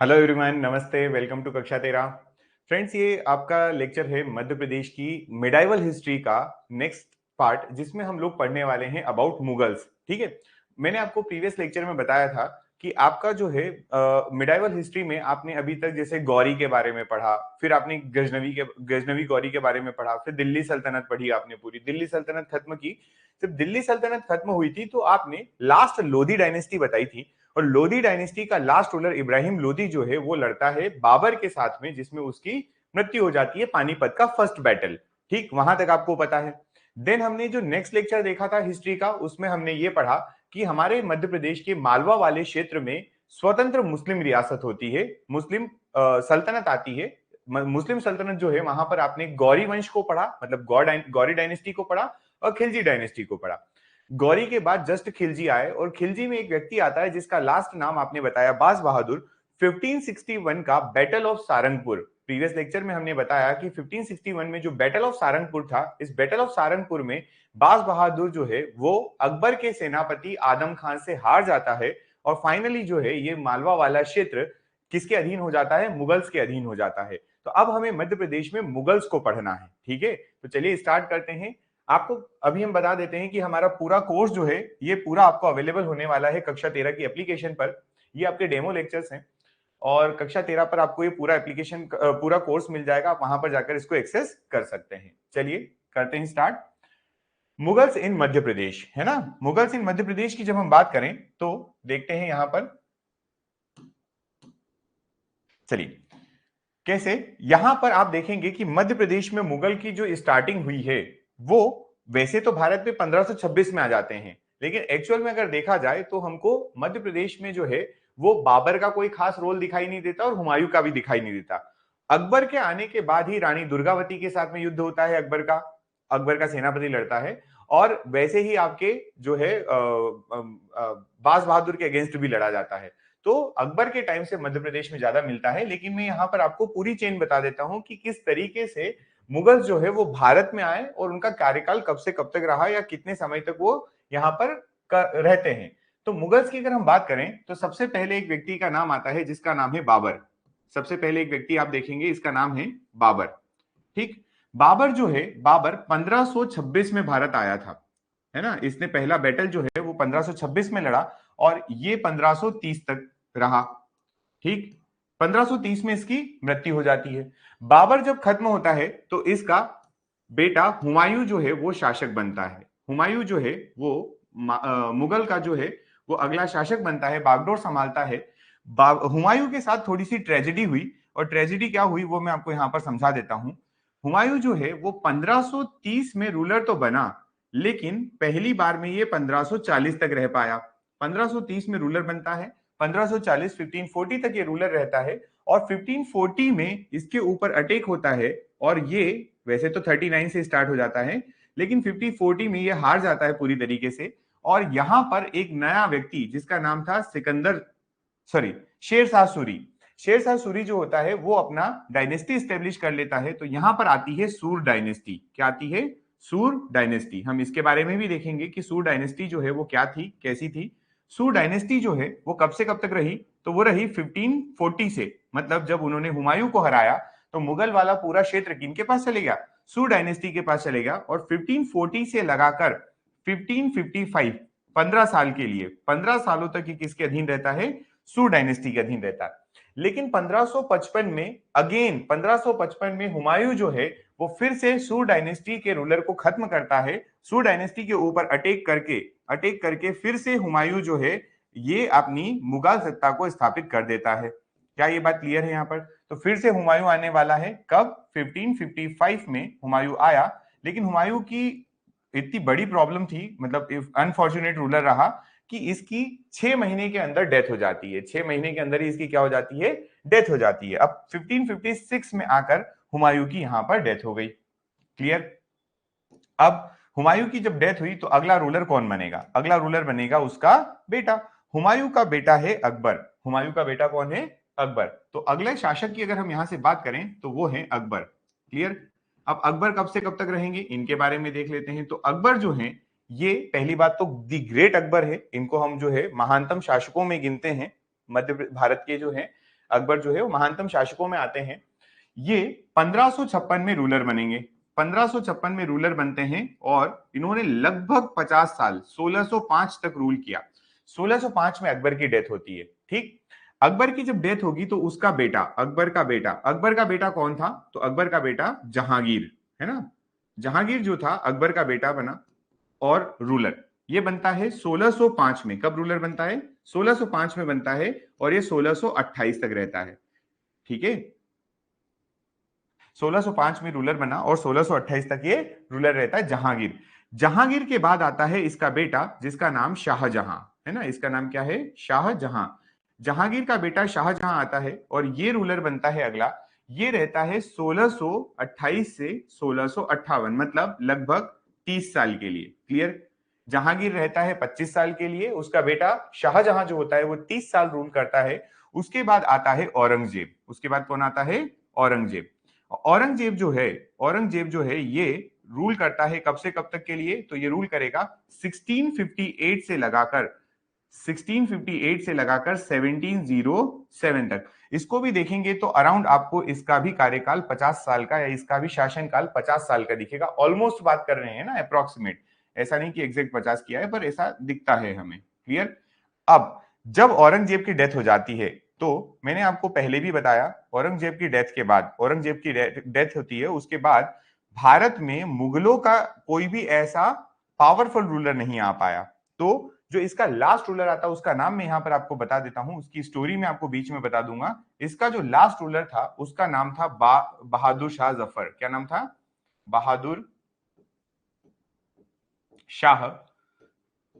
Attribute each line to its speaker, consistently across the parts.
Speaker 1: Hello everyone, नमस्ते। Welcome to कक्षा 13। Friends, ये आपका लेक्चर है मध्य प्रदेश की मिडाइवल हिस्ट्री का नेक्स्ट पार्ट, जिसमें हम लोग पढ़ने वाले हैं अबाउट मुगल्स। ठीक है। मैंने आपको प्रीवियस लेक्चर में बताया था कि आपका जो है मिडाइवल हिस्ट्री में आपने अभी तक जैसे गौरी के बारे में पढ़ा, फिर आपने गजनवी गौरी के बारे में पढ़ा, फिर दिल्ली सल्तनत पढ़ी, आपने पूरी दिल्ली सल्तनत खत्म की। जब दिल्ली सल्तनत खत्म हुई थी तो आपने लास्ट लोधी डायनेस्टी बताई थी, और लोधी डायनेस्टी का लास्ट रूलर इब्राहिम लोधी जो है वो लड़ता है बाबर के साथ में, जिसमें उसकी मृत्यु हो जाती है पानीपत का फर्स्ट बैटल। ठीक, वहां तक आपको पता है। देन हमने जो नेक्स्ट लेक्चर देखा था हिस्ट्री का, उसमें हमने ये पढ़ा कि हमारे मध्य प्रदेश के मालवा वाले क्षेत्र में स्वतंत्र मुस्लिम रियासत होती है, मुस्लिम सल्तनत आती है। मुस्लिम सल्तनत जो है वहां पर आपने गौरी वंश को पढ़ा, मतलब गौरी डायनेस्टी को पढ़ा और खिलजी डायनेस्टी को पढ़ा। गौरी के बाद जस्ट खिलजी आए, और खिलजी में एक व्यक्ति आता है जिसका लास्ट नाम आपने बताया बाज बहादुर। 1561 का battle of Sarangpur, previous lecture में हमने बताया कि 1561 में जो बैटल ऑफ सारंगपुर था, इस बैटल ऑफ सारंगपुर में बाज बहादुर जो है वो अकबर के सेनापति आदम खान से हार जाता है, और फाइनली जो है ये मालवा वाला क्षेत्र किसके अधीन हो जाता है? मुगल्स के अधीन हो जाता है। तो अब हमें मध्य प्रदेश में मुगल्स को पढ़ना है। ठीक है, तो चलिए स्टार्ट करते हैं। आपको अभी हम बता देते हैं कि हमारा पूरा कोर्स जो है ये पूरा आपको अवेलेबल होने वाला है कक्षा 13 की एप्लीकेशन पर। ये आपके डेमो लेक्चर्स हैं, और कक्षा 13 पर आपको ये पूरा एप्लीकेशन पूरा कोर्स मिल जाएगा। आप वहां पर जाकर इसको एक्सेस कर सकते हैं। चलिए करते हैं स्टार्ट। मुगल्स इन मध्य प्रदेश, है ना। मुगल्स इन मध्य प्रदेश की जब हम बात करें तो देखते हैं यहां पर। चलिए कैसे, यहां पर आप देखेंगे कि मध्य प्रदेश में मुगल की जो स्टार्टिंग हुई है वो वैसे तो भारत में 1526 में आ जाते हैं, लेकिन एक्चुअल में अगर देखा जाए तो हमको मध्य प्रदेश में जो है वो बाबर का कोई खास रोल दिखाई नहीं देता, और हुमायूं का भी दिखाई नहीं देता। अकबर के आने के बाद ही रानी दुर्गावती के साथ में युद्ध होता है, अकबर का सेनापति लड़ता है। और वैसे ही आपके जो है बाज बहादुर के अगेंस्ट भी लड़ा जाता है। तो अकबर के टाइम से मध्य प्रदेश में ज्यादा मिलता है, लेकिन मैं यहाँ पर आपको पूरी चेन बता देता हूं कि किस तरीके से मुगल्स जो है वो भारत में आए, और उनका कार्यकाल कब से कब तक रहा, या कितने समय तक वो यहाँ पर रहते हैं। तो मुगल्स की अगर हम बात करें तो सबसे पहले एक व्यक्ति का नाम आता है जिसका नाम है बाबर। सबसे पहले एक व्यक्ति आप देखेंगे, इसका नाम है बाबर। ठीक, बाबर जो है, बाबर 1526 में भारत आया था, है ना। इसने पहला बैटल जो है वो 1526 में लड़ा, और ये 1530 तक रहा। ठीक, 1530 में इसकी मृत्यु हो जाती है। बाबर जब खत्म होता है तो इसका बेटा हुमायूं जो है वो शासक बनता है। हुमायूं जो है वो मुगल का जो है वो अगला शासक बनता है, बागडोर संभालता है। हुमायूं के साथ थोड़ी सी ट्रेजेडी हुई, और ट्रेजेडी क्या हुई वो मैं आपको यहां पर समझा देता हूं। हुमायूं जो है वो 1530 में रूलर तो बना, लेकिन पहली बार में ये 1540 तक रह पाया। 1530 में रूलर बनता है, 1540 1540 तक ये रूलर रहता है, और 1540 में इसके ऊपर अटैक होता है, और ये वैसे तो 39 से स्टार्ट हो जाता है, लेकिन 1540 में ये हार जाता है पूरी तरीके से। और यहां पर एक नया व्यक्ति जिसका नाम था सिकंदर, सॉरी, शेरशाह सूरी। शेरशाह सूरी जो होता है वो अपना डायनेस्टी स्टेब्लिश कर लेता है। तो यहां पर आती है सूर डायनेस्टी। क्या आती है? सूर डायनेस्टी। हम इसके बारे में भी देखेंगे कि सूर डायनेस्टी जो है वो क्या थी, कैसी थी। सूर डायनेस्टी जो है वो कब से कब तक रही? तो वो रही 1540 से, मतलब जब उन्होंने हुमायूं को हराया तो मुगल वाला पूरा क्षेत्र किनके पास चले गया? सूर डायनेस्टी के पास चले गया। और 1540 से लगाकर 1555, 15 साल के लिए, 15 सालों तक ये किसके अधीन रहता है? सूर डायनेस्टी के अधीन रहता है। लेकिन 1555 में, अगेन 1555 में हुमायूं जो है वो फिर से सूर डायनेस्टी के रूलर को खत्म करता है। सूर डायनेस्टी के ऊपर अटैक करके फिर से हुमायूं जो है ये अपनी मुगल सत्ता को स्थापित कर देता है। क्या ये बात क्लियर है यहाँ पर? तो फिर से हुमायूं आने वाला है, कब? 1555 में हुमायूं आया, लेकिन हुमायूं की इतनी बड़ी प्रॉब्लम थी, मतलब अनफॉर्चुनेट रूलर रहा कि इसकी 6 महीने के अंदर डेथ हो जाती है। 6 महीने के अंदर ही इसकी क्या हो जाती है? डेथ हो जाती है। अब 1556 में आकर हुमायूं की यहां पर डेथ हो गई। क्लियर? अब हुमायूं की जब डेथ हुई तो अगला रूलर कौन बनेगा? अगला रूलर बनेगा उसका बेटा। हुमायूं का बेटा है अकबर। हुमायूं का बेटा कौन है? अकबर। तो अगले शासक की अगर हम यहां से बात करें तो वो है अकबर। क्लियर? अब अकबर कब से कब तक रहेंगे इनके बारे में देख लेते हैं। तो अकबर जो है, ये पहली बात तो दी ग्रेट अकबर है, इनको हम जो है महानतम शासकों में गिनते हैं मध्य भारत के जो है। अकबर जो है वो महानतम शासकों में आते हैं। ये 1556 में रूलर बनेंगे, 1556 में रूलर बनते हैं और इन्होंने लगभग 50 साल 1605 तक रूल किया। 1605 में अकबर की डेथ होती है। ठीक, अकबर की जब डेथ होगी तो उसका बेटा, अकबर का बेटा कौन था? तो अकबर का बेटा जहांगीर, है ना, जहांगीर जो था अकबर का बेटा बना और रूलर। ये बनता है 1605 में। कब रूलर बनता है? 1605 में बनता है और ये 1628 तक रहता है। ठीक है, 1605 में रूलर बना और 1628 तक ये रूलर रहता है जहांगीर। जहांगीर के बाद आता है इसका बेटा जिसका नाम शाहजहां है ना, इसका नाम क्या है? शाहजहां। जहांगीर का बेटा शाहजहां आता है और ये रूलर बनता है अगला। ये रहता है 1628 से 1658, मतलब लगभग 30 साल के लिए। क्लियर? जहांगीर रहता है 25 साल के लिए, उसका बेटा शाहजहां जो होता है वो 30 साल रूल करता है। उसके बाद आता है औरंगजेब। उसके बाद कौन आता है? औरंगजेब। औरंगजेब जो है ये रूल करता है कब से कब तक के लिए? तो ये रूल करेगा 1658 से लगाकर 1707 तक। इसको भी देखेंगे तो अराउंड आपको इसका भी कार्यकाल 50 साल का या इसका भी शासनकाल 50 साल का दिखेगा। ऑलमोस्ट बात कर रहे हैं ना, अप्रोक्सीमेट, ऐसा नहीं कि एग्जैक्ट 50 किया है, पर ऐसा दिखता है हमें। क्लियर? अब जब औरंगजेब की डेथ हो जाती है तो मैंने आपको पहले भी बताया, औरंगजेब की डेथ के बाद, औरंगजेब की डेथ होती है, उसके बाद भारत में मुगलों का कोई भी ऐसा पावरफुल रूलर नहीं आ पाया। तो जो इसका लास्ट रूलर आता है उसका नाम मैं यहां पर आपको बता देता हूं, उसकी स्टोरी मैं आपको बीच में बता दूंगा। इसका जो लास्ट रूलर था उसका नाम था बहादुर शाह जफर। क्या नाम था? बहादुर शाह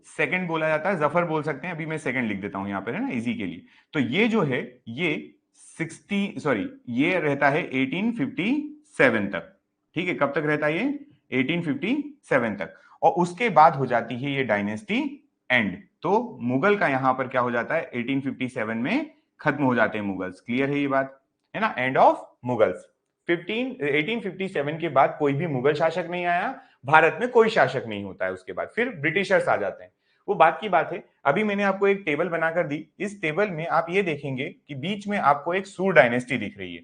Speaker 1: सेकंड बोला जाता है, जफर बोल सकते हैं, अभी मैं सेकंड लिख देता हूं यहां पर, है ना, इजी के लिए। तो ये जो है ये 60 ये रहता है 1857 तक। ठीक है, कब तक रहता है ये? 1857 तक। और उसके बाद हो जाती है ये डायनेस्टी एंड। तो मुगल का यहां पर क्या हो जाता है? 1857 में खत्म हो जाते हैं मुगल्स। क्लियर है ये बात? है ना, एंड ऑफ मुगल्स। 1857 के बाद कोई भी मुगल शासक नहीं आया, भारत में कोई शासक नहीं होता है उसके बाद, फिर ब्रिटिशर्स आ जाते हैं। वो बात की बात है। अभी मैंने आपको एक टेबल बनाकर दी, इस टेबल में आप ये देखेंगे कि बीच में आपको एक सूर डायनेस्टी दिख रही है।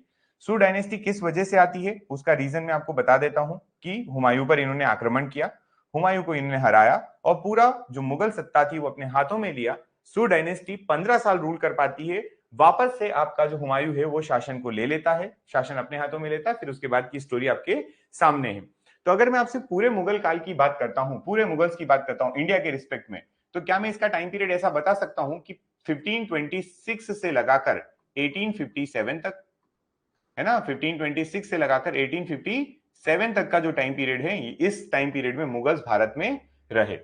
Speaker 1: सूर डायनेस्टी किस वजह से आती है उसका रीजन मैं आपको बता देता हूं कि हुमायूं पर इन्होंने आक्रमण किया, हुमायूं को इन्होंने हराया और पूरा जो मुगल सत्ता थी वो अपने हाथों में लिया। सूर डायनेस्टी 15 साल रूल कर पाती है, वापस से आपका जो हुमायूं है वो शासन को ले लेता है, शासन अपने हाथों में लेता है। फिर उसके बाद की स्टोरी आपके सामने है। तो अगर मैं आपसे पूरे मुगल काल की बात करता हूं, पूरे मुगल्स की बात करता हूं इंडिया के रिस्पेक्ट में, तो क्या मैं इसका टाइम पीरियड ऐसा बता सकता हूं कि 1526 से लगाकर 1857 तक, है ना, 1526 से लगाकर 1857 तक का जो टाइम पीरियड है, इस टाइम पीरियड में मुगल्स भारत में रहे।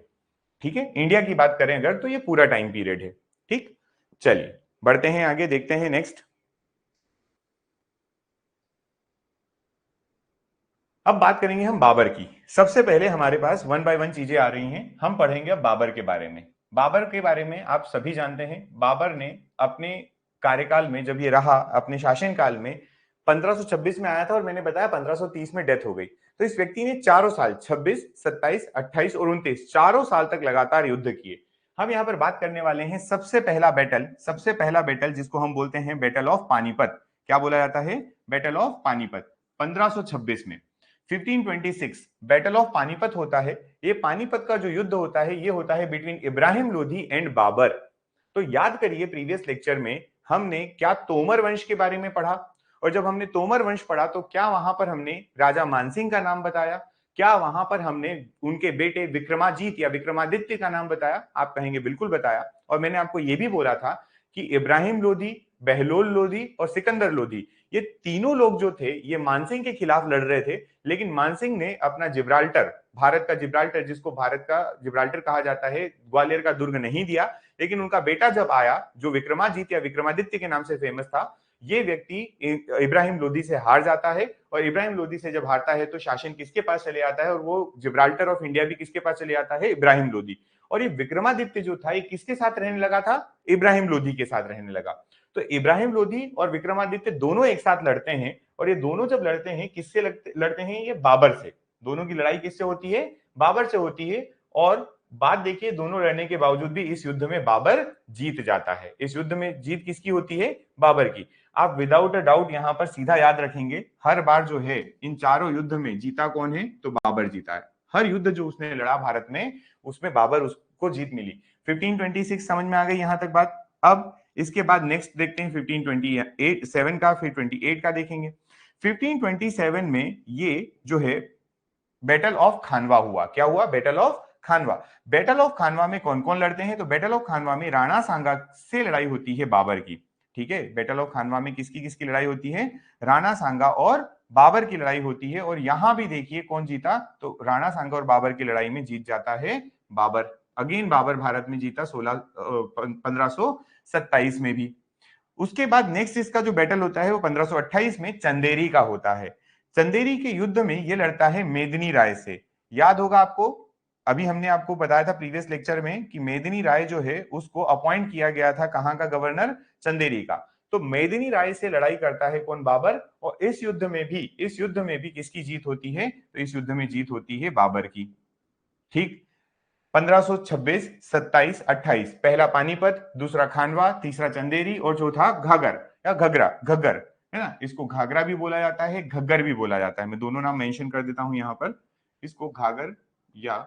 Speaker 1: ठीक है, इंडिया की बात करें अगर तो ये पूरा टाइम पीरियड है। ठीक, चलिए बढ़ते हैं आगे, देखते हैं नेक्स्ट। अब बात करेंगे हम बाबर की। सबसे पहले हमारे पास वन बाय वन चीजें आ रही हैं, हम पढ़ेंगे अब बाबर के बारे में। बाबर के बारे में आप सभी जानते हैं, बाबर ने अपने कार्यकाल में, जब ये रहा अपने शासनकाल में, 1526 में आया था और मैंने बताया 1530 में डेथ हो गई। तो इस व्यक्ति ने चारों साल 26, 27, 28 और 29 चारों साल तक लगातार युद्ध किए। हम यहाँ पर बात करने वाले हैं सबसे पहला बैटल जिसको हम बोलते हैं बैटल ऑफ पानीपत। क्या बोला जाता है? बैटल ऑफ पानीपत 1526 में। 1526 बैटल ऑफ पानीपत होता है। ये पानीपत का जो युद्ध होता है ये होता है बिटवीन इब्राहिम लोधी एंड बाबर। तो याद करिए प्रीवियस लेक्चर में हमने क्या तोमर वंश के बारे में पढ़ा, और जब हमने तोमर वंश पढ़ा तो क्या वहां पर हमने राजा मानसिंह का नाम बताया? क्या वहां पर हमने उनके बेटे विक्रमाजीत या विक्रमादित्य का नाम बताया? आप कहेंगे बिल्कुल बताया। और मैंने आपको यह भी बोला था कि इब्राहिम लोधी, बहलोल लोधी और सिकंदर लोधी, ये तीनों लोग जो थे ये मानसिंह के खिलाफ लड़ रहे थे, लेकिन मानसिंह ने अपना जिब्राल्टर, भारत का जिब्राल्टर जिसको भारत का जिब्राल्टर कहा जाता है, ग्वालियर का दुर्ग नहीं दिया। लेकिन उनका बेटा जब आया जो विक्रमाजीत या विक्रमादित्य के नाम से फेमस था, ये व्यक्ति इब्राहिम लोधी से हार जाता है। और इब्राहिम लोधी से जब हारता है तो शासन किसके पास चले आता है? और वो जिब्राल्टर ऑफ इंडिया भी किसके पास चले आता है? इब्राहिम लोधी। और ये विक्रमादित्य जो था ये किसके साथ रहने लगा था? इब्राहिम लोधी के साथ रहने लगा। तो इब्राहिम लोधी और विक्रमादित्य दोनों एक साथ लड़ते हैं, और ये दोनों जब लड़ते हैं किससे लड़ते हैं? ये बाबर से। दोनों की लड़ाई किससे होती है? बाबर से होती है। और बात देखिए, दोनों लड़ने के बावजूद भी इस युद्ध में बाबर जीत जाता है। इस युद्ध में जीत किसकी होती है? बाबर की। आप विदाउट अ डाउट यहां पर सीधा याद रखेंगे, हर बार जो है इन चारों युद्ध में जीता कौन है? तो बाबर जीता है। हर युद्ध जो उसने लड़ा भारत में, उसमें बाबर उसको जीत मिली। 1526 समझ में आ गई यहां तक बात। अब इसके बाद नेक्स्ट देखते हैं 1527 का, फिर 28 का देखेंगे। 1527 में ये जो है बैटल ऑफ खानवा हुआ। क्या हुआ? Battle of Khanwa. Battle of Khanwa में कौन कौन लड़ते हैं? तो बैटल ऑफ खानवा में राणा सांगा से लड़ाई होती है बाबर की। ठीक है, बैटल ऑफ खानवा में किसकी किसकी लड़ाई होती है? राणा सांगा और बाबर की लड़ाई होती है। और यहां भी देखिए कौन जीता? तो राणा सांगा और बाबर की लड़ाई में जीत जाता है बाबर। अगेन बाबर भारत में जीता 1527 में भी। उसके बाद नेक्स्ट इसका जो बैटल होता है वो 1528 में चंदेरी का होता है। चंदेरी के युद्ध में ये लड़ता है मेदिनी राय से। याद होगा आपको, अभी हमने आपको बताया था प्रीवियस लेक्चर में कि मेदिनी राय जो है उसको अपॉइंट किया गया था कहां का गवर्नर? चंदेरी का। तो मेदिनी राय से लड़ाई करता है कौन? बाबर। और इस युद्ध में भी किसकी जीत होती है? तो इस युद्ध में जीत होती है बाबर की। ठीक, 1526, 27, 28, पहला पानीपत, दूसरा खानवा, तीसरा चंदेरी और चौथा घाघर या घगरा, घग्गर है ना। इसको घाघरा भी बोला जाता है, घग्गर भी बोला जाता है। मैं दोनों नाम मेंशन कर देता हूं यहां पर, इसको घाघर या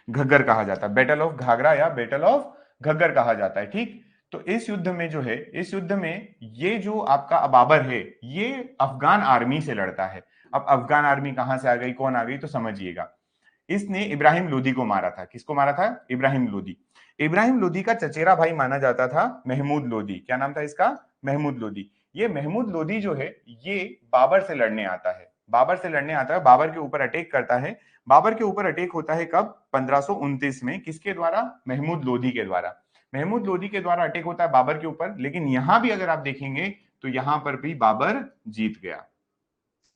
Speaker 1: घग्गर कहा जाता है। बैटल ऑफ घाघरा या बैटल ऑफ घग्गर कहा जाता है। ठीक, तो इस युद्ध में जो है, इस युद्ध में ये जो आपका बाबर है ये अफगान आर्मी से लड़ता है। अब अफगान आर्मी कहां से आ गई, कौन आ गई, तो समझिएगा। इसने इब्राहिम लोदी को मारा था। किसको मारा था? इब्राहिम लोदी। इब्राहिम लोदी का चचेरा भाई माना जाता था महमूद लोदी। क्या नाम था इसका? महमूद लोदी। ये महमूद लोदी जो है ये बाबर से लड़ने आता है। बाबर से लड़ने आता है, बाबर के ऊपर अटैक करता है। बाबर के ऊपर अटैक होता है कब? 1529 में। किसके द्वारा? महमूद लोदी के द्वारा। महमूद लोदी के द्वारा अटैक होता है बाबर के ऊपर। लेकिन यहां भी अगर आप देखेंगे तो यहां पर भी बाबर जीत गया।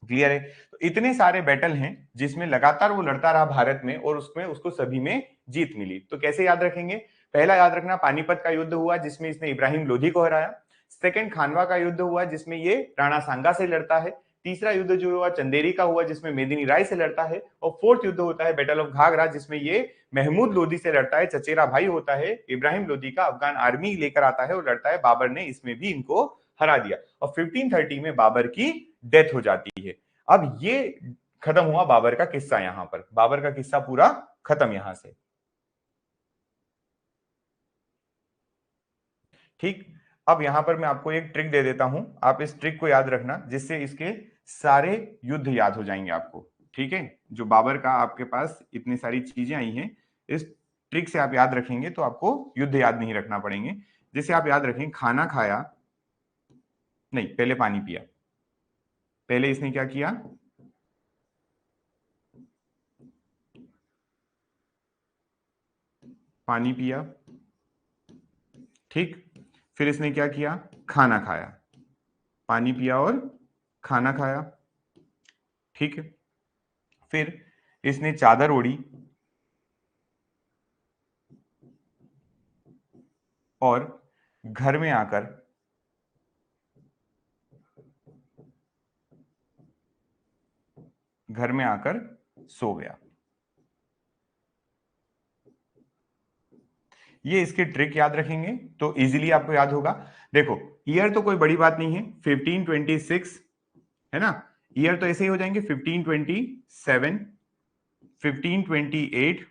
Speaker 1: क्लियर है? तो इतने सारे बैटल हैं जिसमें लगातार वो लड़ता रहा भारत में और उसमें उसको सभी में जीत मिली। तो कैसे याद रखेंगे? पहला याद रखना, पानीपत का युद्ध हुआ जिसमें इसने इब्राहिम लोधी को हराया। सेकंड, खानवा का युद्ध हुआ जिसमें ये राणा सांगा से लड़ता है। तीसरा युद्ध जो हुआ चंदेरी का हुआ जिसमें मेदिनी राय से लड़ता है। और फोर्थ युद्ध होता है बैटल ऑफ घाघरा जिसमें ये महमूद लोधी से लड़ता है। चचेरा भाई होता है इब्राहिम लोधी का, अफगान आर्मी लेकर आता है और लड़ता है। बाबर ने इसमें भी इनको हरा दिया और 1530 में बाबर की डेथ हो जाती है। अब ये खत्म हुआ बाबर का किस्सा। यहां पर बाबर का किस्सा पूरा खत्म यहां से। ठीक, अब यहां पर मैं आपको एक ट्रिक दे देता हूं, आप इस ट्रिक को याद रखना जिससे इसके सारे युद्ध याद हो जाएंगे आपको। ठीक है, जो बाबर का आपके पास इतनी सारी चीजें आई हैं, इस ट्रिक से आप याद रखेंगे तो आपको युद्ध याद नहीं रखना पड़ेंगे। जैसे आप याद रखें, खाना खाया नहीं, पहले पानी पिया। पहले इसने क्या किया? पानी पिया। ठीक, फिर इसने क्या किया? खाना खाया। पानी पिया और खाना खाया। ठीक है, फिर इसने चादर ओढ़ी और घर में आकर सो गया। ये इसके ट्रिक याद रखेंगे तो इजीली आपको याद होगा। देखो, ईयर तो कोई बड़ी बात नहीं है, 1526 है ना। ईयर तो ऐसे ही हो जाएंगे 1527, 1528,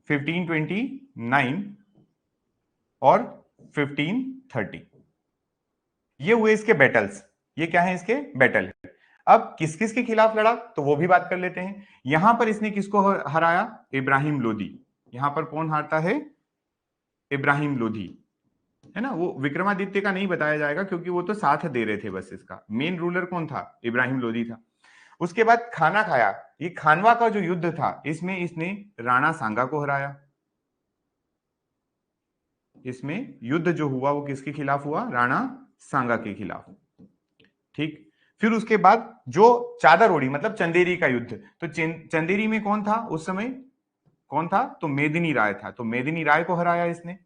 Speaker 1: 1529 और 1530। ये हुए इसके बैटल्स। ये क्या है? इसके बैटल है। अब किस किस के खिलाफ लड़ा तो वो भी बात कर लेते हैं। यहां पर इसने किसको हराया? इब्राहिम लोधी। यहां पर कौन हारता है? इब्राहिम लोधी, है ना। वो विक्रमादित्य का नहीं बताया जाएगा क्योंकि वो तो साथ दे रहे थे बस। इसका मेन रूलर कौन था? इब्राहिम लोधी था। उसके बाद खाना खाया, ये खानवा का जो युद्ध था इसमें इसने राणा सांगा को हराया। इसमें युद्ध जो हुआ वो किसके खिलाफ हुआ? राणा सांगा के खिलाफ। ठीक, फिर उसके बाद जो चादर ओढ़ी मतलब चंदेरी का युद्ध, तो चंदेरी में कौन था उस समय? कौन था? तो मेदिनी राय था। तो मेदिनी राय को हराया इसने।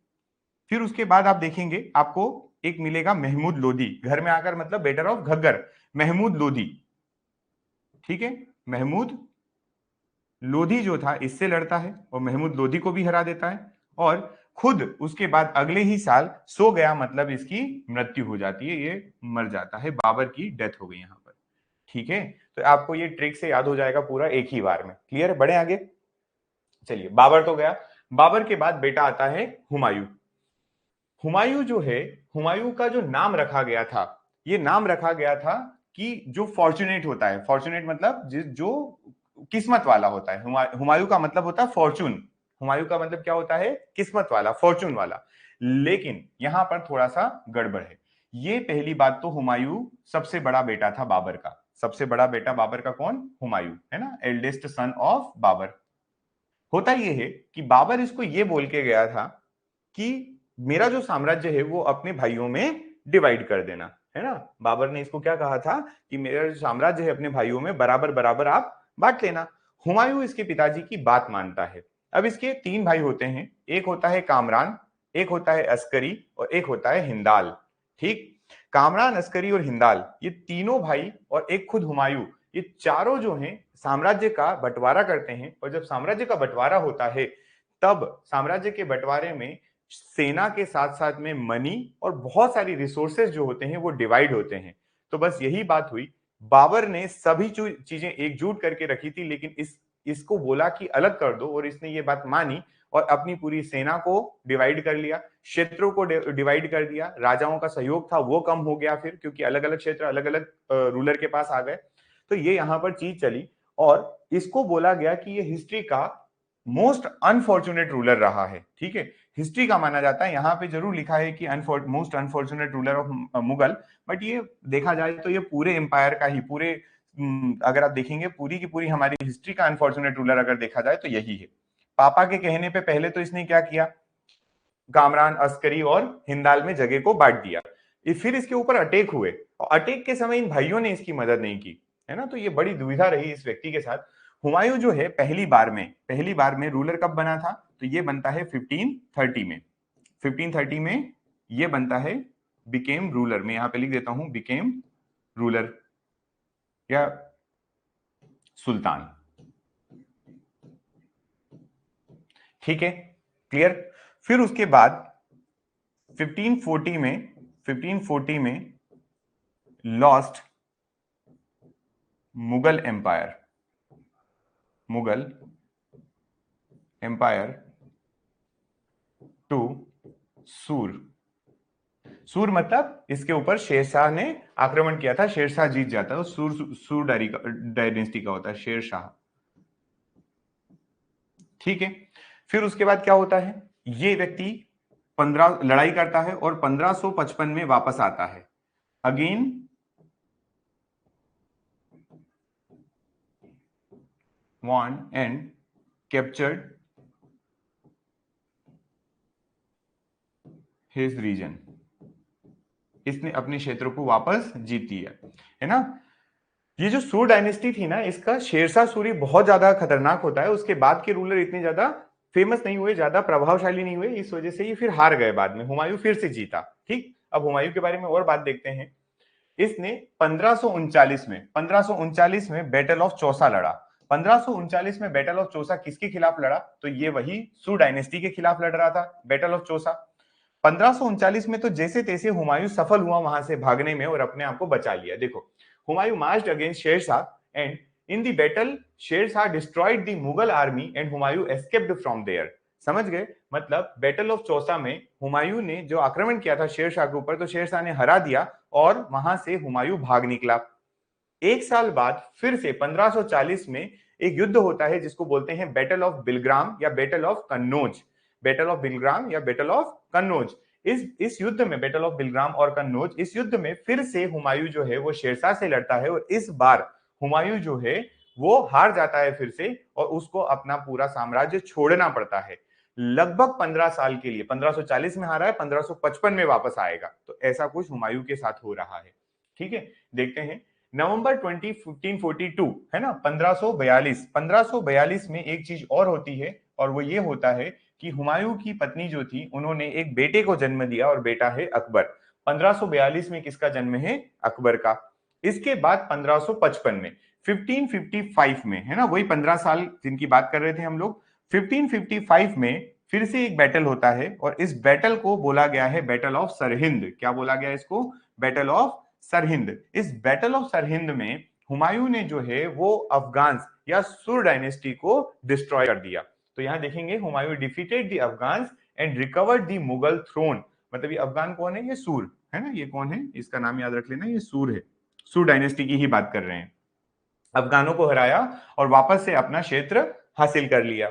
Speaker 1: फिर उसके बाद आप देखेंगे आपको एक मिलेगा महमूद लोदी, घर में आकर मतलब बेटर ऑफ घग्गर, महमूद लोदी, ठीक है। महमूद लोधी जो था इससे लड़ता है और महमूद लोधी को भी हरा देता है, और खुद उसके बाद अगले ही साल सो गया, मतलब इसकी मृत्यु हो जाती है, ये मर जाता है, बाबर की डेथ हो गई यहां पर, ठीक है। तो आपको ये ट्रिक से याद हो जाएगा पूरा एक ही बार में, क्लियर है। बढ़े आगे, चलिए बाबर तो गया, बाबर के बाद बेटा आता है हुमायूं। हुमायूं जो है, हुमायूं का जो नाम रखा गया था, ये नाम रखा गया था कि जो फॉर्चुनेट होता है, फॉर्चुनेट मतलब जो किस्मत वाला होता है, हुमायूं का मतलब होता है फॉर्चून, हुमायूं का मतलब क्या होता है, किस्मत वाला, फॉर्चून वाला। लेकिन यहां पर थोड़ा सा गड़बड़ है। ये पहली बात तो हुमायूं सबसे बड़ा बेटा था बाबर का, सबसे बड़ा बेटा बाबर का कौन, हुमायूं, है ना, एल्डेस्ट सन ऑफ बाबर। होता यह है कि बाबर इसको ये बोल के गया था कि मेरा जो साम्राज्य है वो अपने भाइयों में डिवाइड कर देना, है ना। बाबर ने इसको क्या कहा था कि मेरा जो साम्राज्य है अपने भाइयों में बराबर बराबर आप बांट लेना। हुमायूं इसके पिताजी की बात मानता है। अब इसके तीन भाई होते हैं, एक होता है कामरान, एक होता है अस्करी और एक होता है हिंदाल, ठीक। कामरान, अस्करी और हिंदाल, ये तीनों भाई और एक खुद हुमायूं, ये चारों जो हैं साम्राज्य का बंटवारा करते हैं, और जब साम्राज्य का बंटवारा होता है तब साम्राज्य के बंटवारे में सेना के साथ साथ में मनी और बहुत सारी रिसोर्सेज जो होते हैं वो डिवाइड होते हैं। तो बस यही बात हुई, बाबर ने सभी चीजें एकजुट करके रखी थी, लेकिन इसको बोला कि अलग कर दो, और इसने ये बात मानी और अपनी पूरी सेना को डिवाइड कर लिया, क्षेत्रों को डिवाइड कर दिया, राजाओं का सहयोग था वो कम हो गया फिर, क्योंकि अलग अलग क्षेत्र अलग अलग रूलर के पास आ गए। तो ये यहां पर चीज चली और इसको बोला गया कि ये हिस्ट्री का मोस्ट अनफॉर्चुनेट रूलर रहा है, ठीक है। हिस्ट्री का माना जाता है, यहां पे जरूर लिखा है कि most unfortunate ruler of Mughal, but ये देखा जाए तो ये पूरे एम्पायर का ही, पूरे अगर आप देखेंगे पूरी की पूरी हमारी हिस्ट्री का अनफॉर्चुनेट रूलर अगर देखा जाए तो यही है। पापा के कहने पे पहले तो इसने क्या किया, कामरान, अस्करी और हिंदाल में जगह को बांट दिया, फिर इसके ऊपर अटैक हुए और अटैक के समय इन भाइयों ने इसकी मदद नहीं की, है ना। तो ये बड़ी दुविधा रही इस व्यक्ति के साथ। हुमायूं जो है पहली बार में रूलर कब बना था, तो ये बनता है 1530 में, 1530 में ये बनता है, बिकेम रूलर, मैं यहां पे लिख देता हूं बिकेम रूलर या सुल्तान, ठीक है, क्लियर। फिर उसके बाद 1540 में लॉस्ट मुगल एम्पायर टू सूर। सूर मतलब इसके ऊपर शेरशाह ने आक्रमण किया था, शेरशाह जीत जाता है, सूर डायनेस्टी का होता है शेरशाह, ठीक है। फिर उसके बाद क्या होता है, ये व्यक्ति 15 लड़ाई करता है और 1555 में वापस आता है, again won and captured his region, इसने अपने क्षेत्र को वापस जीत लिया, है ना। ये जो सूर डायनेस्टी थी ना, इसका शेरशाह सूरी बहुत ज्यादा खतरनाक होता है, उसके बाद के रूलर इतने ज्यादा फेमस नहीं हुए, ज्यादा प्रभावशाली नहीं हुए, इस वजह से ये फिर हार गए, बाद में हुमायूं फिर से जीता, ठीक। अब हुमायूं के बारे में और बात देखते हैं। इसने 1539 में बैटल ऑफ चौसा लड़ा। 1539 में बैटल ऑफ चौसा किसके खिलाफ लड़ा, तो ये वही सूर डायनेस्टी के खिलाफ लड़ रहा था, बैटल ऑफ चौसा। 1539 में तो जैसे तैसे हुमायूं सफल हुआ वहां से भागने में और अपने आप को बचा लिया। देखो, Humayun marched against Sher Shah and in the battle Sher Shah destroyed the Mughal army and Humayun escaped from there. समझ गए, मतलब बैटल ऑफ चौसा में हुमायूं ने जो आक्रमण किया था शेरशाह के ऊपर, तो शेरशाह ने हरा दिया और वहां से हुमायूं भाग निकला। एक साल बाद फिर से 1540 में एक युद्ध होता है जिसको बोलते हैं बैटल ऑफ बिलग्राम या battle of Kannauj, battle of Bilgram या बैटल ऑफ कन्नौज। इस युद्ध में, बैटल ऑफ बिलग्राम और कन्नौज, इस युद्ध में फिर से हुमायूं जो है वो शेरशाह से लड़ता है और इस बार हुमायूं जो है वो हार जाता है फिर से और उसको अपना पूरा साम्राज्य छोड़ना पड़ता है लगभग 15 साल के लिए। 1540 में हारा है, 1555 में वापस आएगा, तो ऐसा कुछ हुमायूं के साथ हो रहा है, ठीक है। देखते हैं नवंबर 20 1542, है ना, 1542 में एक चीज और होती है और वो ये होता है कि हुमायूं की पत्नी जो थी उन्होंने एक बेटे को जन्म दिया और बेटा है अकबर। 1542 में किसका जन्म है? अकबर का। इसके बाद 1555 में, 1555 में, है ना, वही 15 साल जिनकी बात कर रहे थे हम लोग, 1555 में फिर से एक बैटल होता है और इस बैटल को बोला गया है बैटल ऑफ सरहिंद। क्या बोला गया इसको? Battle of Sirhind. इस बैटल ऑफ सरहिंद में हुमायूं ने जो है वो अफगान या सुर डायनेस्टी को डिस्ट्रॉय कर दिया। तो यहां देखेंगे Humayun defeated the Afghan and recovered the Mughal throne. मतलब ये अफगान कौन है? ये सूर है ना, ये कौन है? इसका नाम याद रख लेना, ये सूर है। सूर डायनेस्टी की ही बात कर रहे हैं। अफगानों को हराया और वापस से अपना क्षेत्र हासिल कर लिया।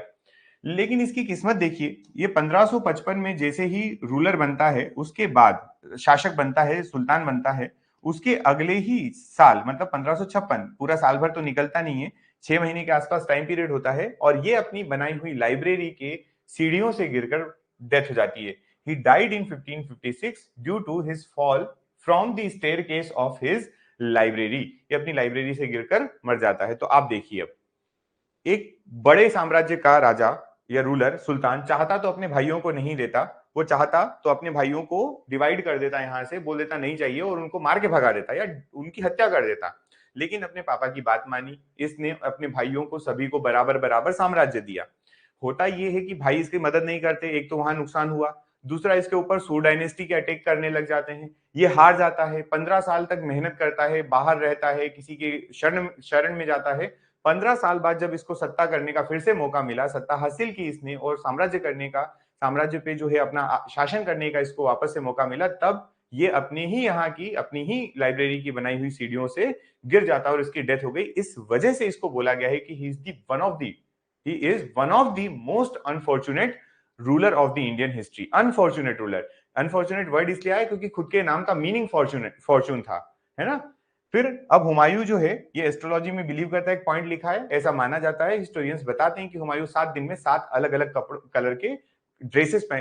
Speaker 1: लेकिन इसकी किस्मत देखिए, ये 1555 में जैसे ही रूलर बनता है, उसके बाद शासक बनता है, सुल्तान बनता है, उसके अगले ही साल मतलब 1556, पूरा साल भर तो निकलता नहीं है, 6 महीने के आसपास टाइम पीरियड होता है, और ये अपनी बनाई हुई लाइब्रेरी के सीढ़ियों से गिरकर डेथ हो जाती है। He died in 1556 due to his fall from the staircase of his library। ये अपनी लाइब्रेरी से गिरकर मर जाता है। तो आप देखिए, अब एक बड़े साम्राज्य का राजा या रूलर, सुल्तान, चाहता तो अपने भाइयों को नहीं देता, वो चाहता तो अपने भाइयों को डिवाइड कर देता, यहां से बोल देता नहीं चाहिए और उनको मार के भगा देता या उनकी हत्या कर देता। लेकिन अपने पापा की बात मानी, इसने अपने भाइयों को सभी को बराबर बराबर साम्राज्य दिया। होता यह है कि भाई इसकी मदद नहीं करते, एक तो वहां नुकसान हुआ, दूसरा इसके ऊपर सूर डायनेस्टी के अटैक करने लग जाते हैं, ये हार जाता है, 15 साल तक मेहनत करता है, बाहर रहता है, किसी के शरण में जाता है। 15 साल बाद जब इसको सत्ता करने का फिर से मौका मिला, सत्ता हासिल की इसने और साम्राज्य करने का, साम्राज्य पे जो है अपना शासन करने का इसको वापस से मौका मिला, तब ये अपने ही यहाँ की, अपनी ही लाइब्रेरी की बनाई हुई सीढ़ियों से गिर जाता और इसकी डेथ हो गई। इस वजह से इसको बोला गया है कि he is one of the most unfortunate ruler of the Indian history. Unfortunate ruler, unfortunate word इसलिए आया क्योंकि खुद के नाम का मीनिंग फॉर्चून था, है ना। फिर अब हुमायूं जो है ये एस्ट्रोलॉजी में बिलीव करता है, एक पॉइंट लिखा है, ऐसा माना जाता है, हिस्टोरियंस बताते हैं कि हुमायूं 7 दिन में 7 अलग अलग कलर के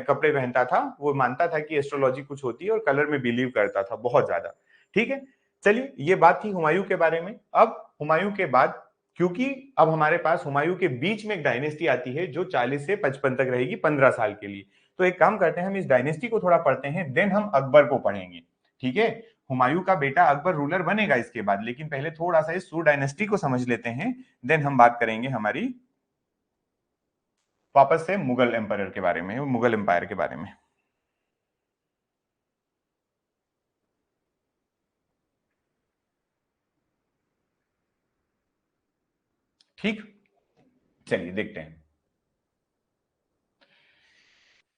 Speaker 1: कपड़े पहनता था। वो मानता था कि एस्ट्रोलॉजी कुछ होती है और कलर में बिलीव करता था बहुत ज्यादा। ठीक है, चलिए, ये बात थी हुमायूं के बारे में। अब हुमायूं के बाद, क्योंकि अब हमारे पास हुमायूं के बीच में एक डायनेस्टी आती है जो 40 से 55 तक रहेगी, 15 साल के लिए। तो एक काम करते हैं, हम इस डायनेस्टी को थोड़ा पढ़ते हैं, देन हम अकबर को पढ़ेंगे। ठीक है, हुमायूं का बेटा अकबर रूलर बनेगा इसके बाद, लेकिन पहले थोड़ा सा इस सूर डायनेस्टी को समझ लेते हैं, देन हम बात करेंगे हमारी वापस से मुगल एम्पायर के बारे में, मुगल एम्पायर के बारे में। ठीक, चलिए देखते हैं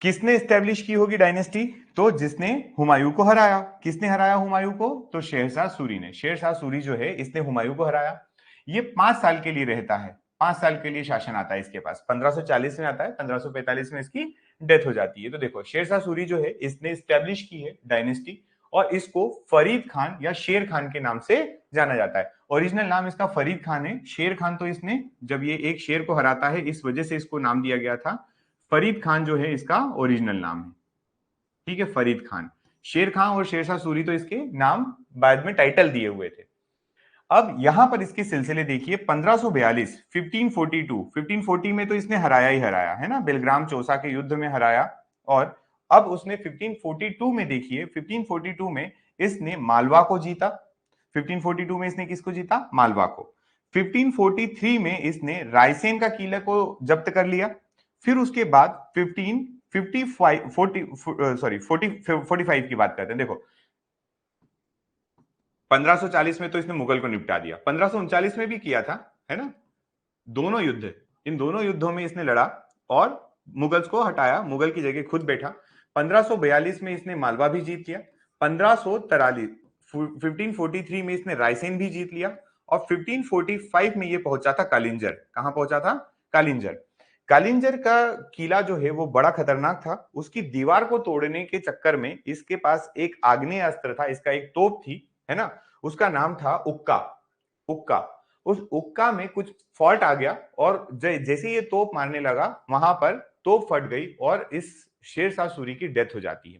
Speaker 1: किसने स्टैब्लिश की होगी डायनेस्टी। तो जिसने हुमायूं को हराया। किसने हराया हुमायूं को? तो शेरशाह सूरी ने। शेरशाह सूरी जो है इसने हुमायूं को हराया। ये 5 साल के लिए रहता है, 5 साल के लिए शासन आता है इसके पास। 1540 में आता है, 1545 में इसकी डेथ हो जाती है। तो देखो, शेरशाह सूरी जो है इसने स्टैब्लिश की है डायनेस्टी, और इसको फरीद खान या शेर खान के नाम से जाना जाता है। ओरिजिनल नाम इसका फरीद खान है। शेर खान तो इसने, जब ये एक शेर को हराता है, इस वजह से इसको नाम दिया गया था। फरीद खान जो है इसका ओरिजिनल नाम है। ठीक है, फरीद खान। शेर खान और शेरशाह सूरी तो इसके नाम बाद में टाइटल दिए हुए थे। अब यहां पर इसके सिलसिले देखिए, 1542, 1542, 1540 में तो इसने हराया ही हराया, है ना, बेलग्राम चौसा के युद्ध में हराया। और अब उसने 1542 में देखिए, 1542 में इसने मालवा को जीता। 1542 में इसने किसको जीता? मालवा को। 1543 में इसने रायसेन का किला को जब्त कर लिया। फिर उसके बाद 45 की बात करते हैं। देखो, 1540 में तो इसने मुगल को निपटा दिया, 1539 में भी किया था, है ना, दोनों युद्ध, इन दोनों युद्धों में इसने लड़ा और मुगल्स को हटाया, मुगल की जगह खुद बैठा। 1542 में इसने मालवा भी जीत लिया। 1543, 1543 में इसने रायसेन भी जीत लिया। और 1545 में ये पहुंचा था कालिंजर। कहां पहुंचा था? कालिंजर। कालिंजर का किला जो है वो बड़ा खतरनाक था। उसकी दीवार को तोड़ने के चक्कर में इसके पास एक आग्नेय अस्त्र था, इसका एक तोप थी, है ना, उसका नाम था उक्का। उक्का, उस उक्का में कुछ फॉल्ट आ गया और जैसे ये तोप मारने लगा, वहां पर तोप फट गई और इस शेरशाह सूरी की डेथ हो जाती है।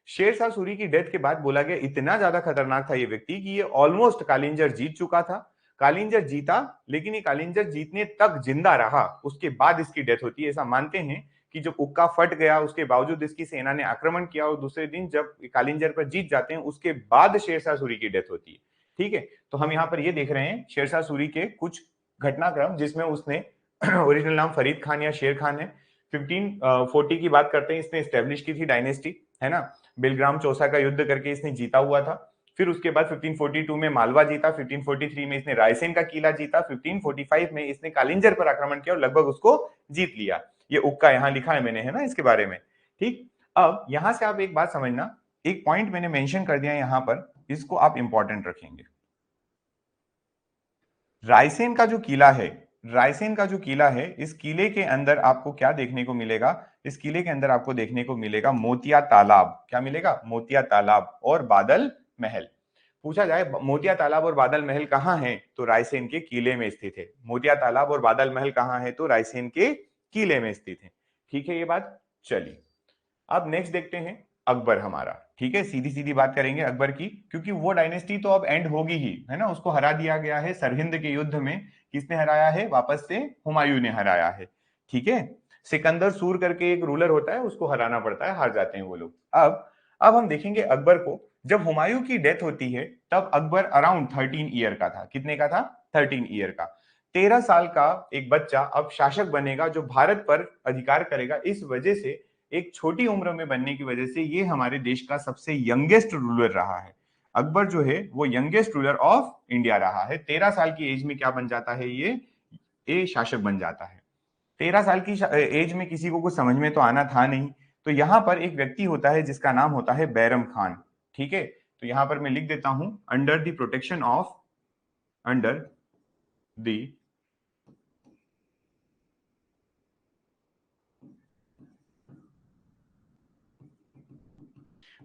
Speaker 1: शेरशाह सूरी की डेथ के बाद बोला गया इतना ज्यादा खतरनाक था ये व्यक्ति कि ये ऑलमोस्ट कालिंजर जीत चुका था। कालिंजर जीता, लेकिन ये कालिंजर जीतने तक जिंदा रहा, उसके बाद इसकी डेथ होती है। ऐसा मानते हैं कि जब उक्का फट गया उसके बावजूद इसकी सेना ने आक्रमण किया और दूसरे दिन जब कालिंजर पर जीत जाते हैं उसके बाद शेरशाह सूरी की डेथ होती है। ठीक है, तो हम यहाँ पर ये देख रहे हैं शेरशाह सूरी के कुछ घटनाक्रम जिसमें उसने ओरिजिनल नाम फरीद खान या शेर खान है। 1540 की बात करते हैं, इसने स्टेब्लिश की थी डायनेस्टी, है ना। बिलग्राम चौसा का युद्ध करके इसने जीता हुआ था। फिर उसके बाद 1542 में मालवा जीता, 1543 में इसने रायसेन का किला जीता, 1545 में इसने कालिंजर पर आक्रमण किया और लगभग उसको जीत लिया। ये उक्का यहाँ लिखा है मैंने, है ना, इसके बारे में। ठीक, अब यहां से आप एक बात समझना, एक पॉइंट मैंने मेंशन कर दिया यहां पर, इसको आप इंपॉर्टेंट रखेंगे। रायसेन का जो किला है, रायसेन का जो किला है, इस किले के अंदर आपको क्या देखने को मिलेगा? इस किले के अंदर आपको देखने को मिलेगा मोतिया तालाब। क्या मिलेगा? मोतिया तालाब और बादल महल। पूछा जाए मोतिया तालाब और बादल महल कहां है, तो रायसेन के किले में स्थित है। मोतिया तालाब और बादल महल कहां है, तो रायसेन के किले में स्थित है। ठीक है ये बात। चलिए अब नेक्स्ट देखते हैं अकबर हमारा। ठीक है, सीधी सीधी बात करेंगे अकबर की, क्योंकि वो डायनेस्टी तो अब एंड होगी ही, है ना। उसको हरा दिया गया है सरहिंद के युद्ध में। किसने हराया है? वापस से हुमायूं ने हराया है। ठीक है, सिकंदर सूर करके एक रूलर होता है, उसको हराना पड़ता है, हार जाते हैं वो लोग। अब हम देखेंगे अकबर को। जब हुमायूं की डेथ होती है तब अकबर अराउंड 13 ईयर का था। कितने का था? 13 ईयर का। 13 साल का एक बच्चा अब शासक बनेगा जो भारत पर अधिकार करेगा। इस वजह से, एक छोटी उम्र में बनने की वजह से, ये हमारे देश का सबसे यंगेस्ट रूलर रहा है। अकबर जो है वो यंगेस्ट रूलर ऑफ इंडिया रहा है। 13 साल की एज में क्या बन जाता है? ये शासक बन जाता है। 13 साल की एज में किसी को कुछ समझ में तो आना था नहीं। तो यहां पर एक व्यक्ति होता है जिसका नाम होता है बैरम खान। ठीक है, तो यहां पर मैं लिख देता हूं, under the protection of, under the,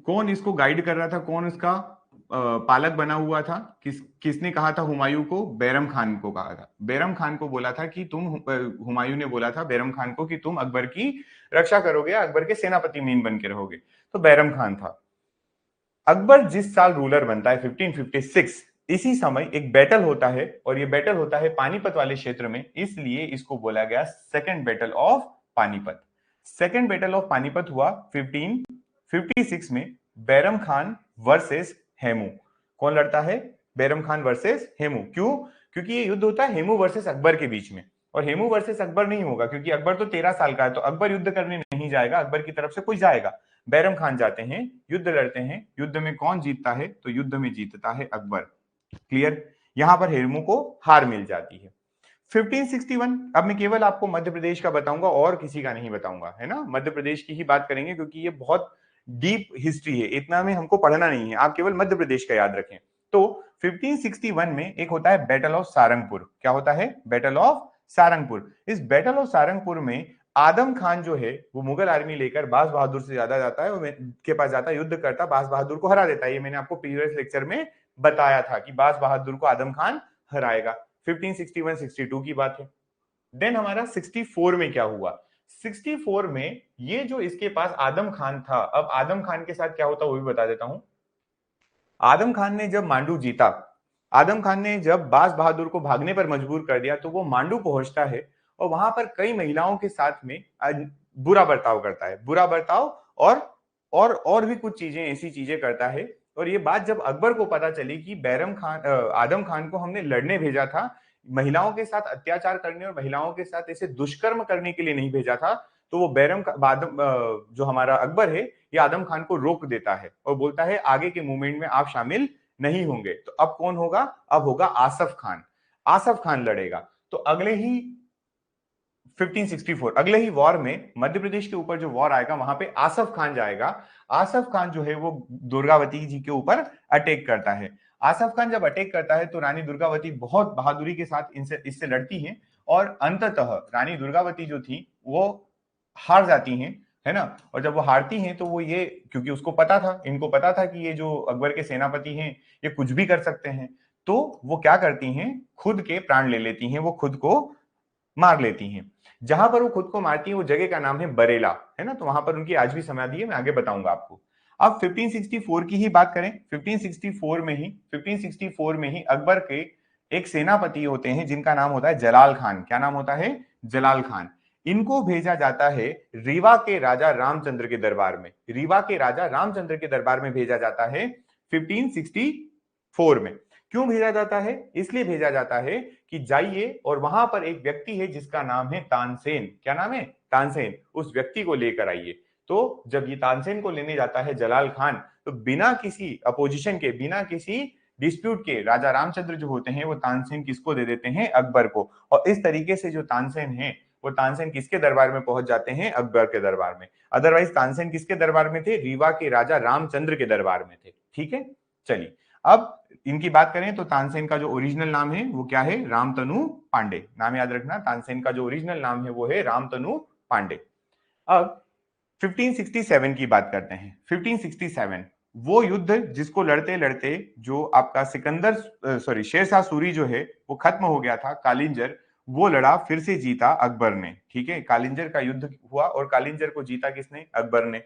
Speaker 1: कौन इसको गाइड कर रहा था, कौन इसका पालक बना हुआ था? किसने कहा था हुमायूं को? बैरम खान को कहा था। बैरम खान को बोला था कि तुम, हुमायूं ने बोला था बैरम खान को कि तुम अकबर की रक्षा करोगे, अकबर के सेनापति मेन बन के रहोगे। तो बैरम खान था। अकबर जिस साल रूलर बनता है 1556, इसी समय एक बैटल होता है, और ये बैटल होता है पानीपत वाले क्षेत्र में, इसलिए इसको बोला गया second battle of Panipat. Second battle of Panipat हुआ 1556 में, बैरम खान वर्सेस हेमू। कौन लड़ता है? बैरम खान वर्सेस हेमू। क्यों? क्योंकि ये युद्ध होता है हेमू वर्सेस अकबर के बीच में, और हेमू वर्सेस अकबर नहीं होगा क्योंकि अकबर तो 13 साल का है, तो अकबर युद्ध करने नहीं जाएगा, अकबर की तरफ से कोई जाएगा। बैरम खान जाते हैं, युद्ध लड़ते हैं। युद्ध में कौन जीतता है? तो युद्ध में जीतता है अकबर। क्लियर? यहां पर हेमू को हार मिल जाती है। 1561, अब मैं केवल आपको मध्य प्रदेश का बताऊंगा और किसी का नहीं बताऊंगा, है ना। मध्य प्रदेश की ही बात करेंगे क्योंकि ये बहुत डीप हिस्ट्री है, इतना में हमको पढ़ना नहीं है, आप केवल मध्य प्रदेश का याद रखें। तो 1561 में एक होता है बैटल ऑफ सारंगपुर। क्या होता है? Battle of Sarangpur. इस बैटल ऑफ सारंगपुर में आदम खान जो है वो मुगल आर्मी लेकर बाज बहादुर से ज्यादा जाता है, और के पास जाता है, युद्ध करता, बाज बहादुर को हरा देता है। ये मैंने आपको प्रीवियस लेक्चर में बताया था कि बाज बहादुर को आदम खान हराएगा। 1561-62 की बात है। देन हमारा 64 में क्या हुआ? 64 में ये जो इसके पास आदम खान था, अब आदम खान के साथ क्या होता वो भी बता देता हूं। आदम खान ने जब मांडू जीता, आदम खान ने जब बाज बहादुर को भागने पर मजबूर कर दिया, तो वो मांडू पहुंचता है और वहां पर कई महिलाओं के साथ में बुरा बर्ताव करता है। बुरा बर्ताव और भी कुछ चीजें, ऐसी चीजें करता है। और ये बात जब अकबर को पता चली कि बैरम खान, आदम खान को हमने लड़ने भेजा था, महिलाओं के साथ अत्याचार करने और महिलाओं के साथ ऐसे दुष्कर्म करने के लिए नहीं भेजा था, तो वो जो हमारा अकबर है, ये आदम खान को रोक देता है और बोलता है आगे के मूवमेंट में आप शामिल नहीं होंगे। तो अब कौन होगा? अब होगा आसफ खान। आसफ खान लड़ेगा। तो अगले ही 1564, अगले ही वॉर में, मध्य प्रदेश के ऊपर जो वॉर आएगा वहां पे आसफ खान जाएगा। आसफ खान जो है वो दुर्गावती जी के ऊपर अटैक करता है। आसफ खान जब अटैक करता है तो रानी दुर्गावती बहुत बहादुरी के साथ इससे लड़ती हैं, और अंततः रानी दुर्गावती जो थी वो हार जाती हैं, है ना। और जब वो हारती हैं तो वो ये, क्योंकि उसको पता था, इनको पता था कि ये जो अकबर के सेनापति हैं ये कुछ भी कर सकते हैं, तो वो क्या करती हैं, खुद के प्राण ले लेती हैं, वो खुद को मार लेती हैं। जहां पर वो खुद को मारती हैं वो जगह का नाम है बरेला, है ना। तो वहां पर उनकी आज भी समाधि है, मैं आगे बताऊंगा आपको। अब 1564 की ही बात करें। 1564 में ही अकबर के एक सेनापति होते हैं जिनका नाम होता है जलाल खान। क्या नाम होता है? जलाल खान। इनको भेजा जाता है रीवा के राजा रामचंद्र के दरबार में। रीवा के राजा रामचंद्र के दरबार में भेजा जाता है 1564 में। क्यों भेजा जाता है? इसलिए भेजा जाता है कि जाइए और वहां पर एक व्यक्ति है जिसका नाम है तानसेन। क्या नाम है? तानसेन। उस व्यक्ति को लेकर आइए। तो जब ये तानसेन को लेने जाता है जलाल खान, तो बिना किसी अपोजिशन के, बिना किसी डिस्प्यूट के राजा रामचंद्र जो होते हैं वो तानसेन किसको दे देते हैं? अकबर को। और इस तरीके से जो तानसेन है वो तानसेन किसके दरबार में पहुंच जाते हैं? अकबर के दरबार में। अदरवाइज तानसेन किसके दरबार में थे? रीवा के राजा रामचंद्र के दरबार में थे। ठीक है, चलिए अब इनकी बात करें तो तानसेन का जो ओरिजिनल नाम है वो क्या है? रामतनु पांडे। नाम याद रखना, तानसेन का जो ओरिजिनल नाम है वो है रामतनु पांडे। अब 1567 की बात करते हैं। 1567 वो युद्ध जिसको लड़ते लड़ते जो आपका शेरशाह सूरी जो है वो खत्म हो गया था, कालिंजर, वो लड़ा, फिर से जीता अकबर ने। ठीक है, कालिंजर का युद्ध हुआ और कालिंजर को जीता किसने? अकबर ने।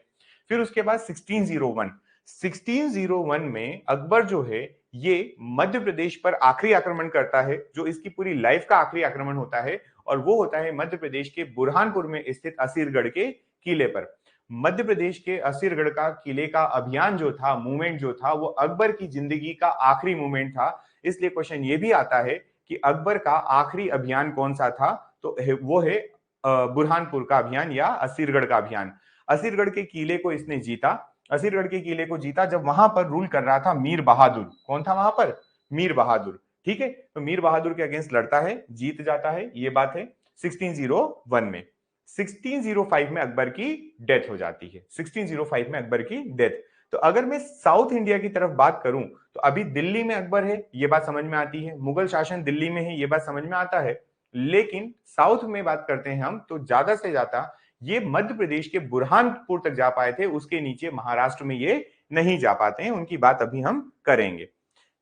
Speaker 1: फिर उसके बाद 1601 में अकबर जो है ये मध्य प्रदेश पर आखिरी आक्रमण करता है, जो इसकी पूरी लाइफ का आखिरी आक्रमण होता है, और वो होता है मध्य प्रदेश के बुरहानपुर में स्थित असीरगढ़ के किले पर। मध्य प्रदेश के असीरगढ़ का किले का अभियान जो था, मूवमेंट जो था, वो अकबर की जिंदगी का आखिरी मूवमेंट था। इसलिए क्वेश्चन ये भी आता है कि अकबर का आखिरी अभियान कौन सा था? तो वो है बुरहानपुर का अभियान या असीरगढ़ का अभियान। असीरगढ़ के किले को इसने जीता। असीरगढ़ के किले को जीता जब वहां पर रूल कर रहा था मीर बहादुर। कौन था वहां पर? मीर बहादुर। ठीक है, तो मीर बहादुर के अगेंस्ट लड़ता है, जीत जाता है, ये बात है 1601 में। 1605 में अकबर की डेथ हो जाती है। 1605 में अकबर की डेथ। तो अगर मैं साउथ इंडिया की तरफ बात करूं तो अभी दिल्ली में अकबर है, ये बात समझ में आती है, मुगल शासन दिल्ली में है, ये बात समझ में आता है। लेकिन साउथ में बात करते हैं हम तो ज्यादा से ज्यादा ये मध्य प्रदेश के बुरहानपुर तक जा पाए थे, उसके नीचे महाराष्ट्र में ये नहीं जा पाते हैं। उनकी बात अभी हम करेंगे।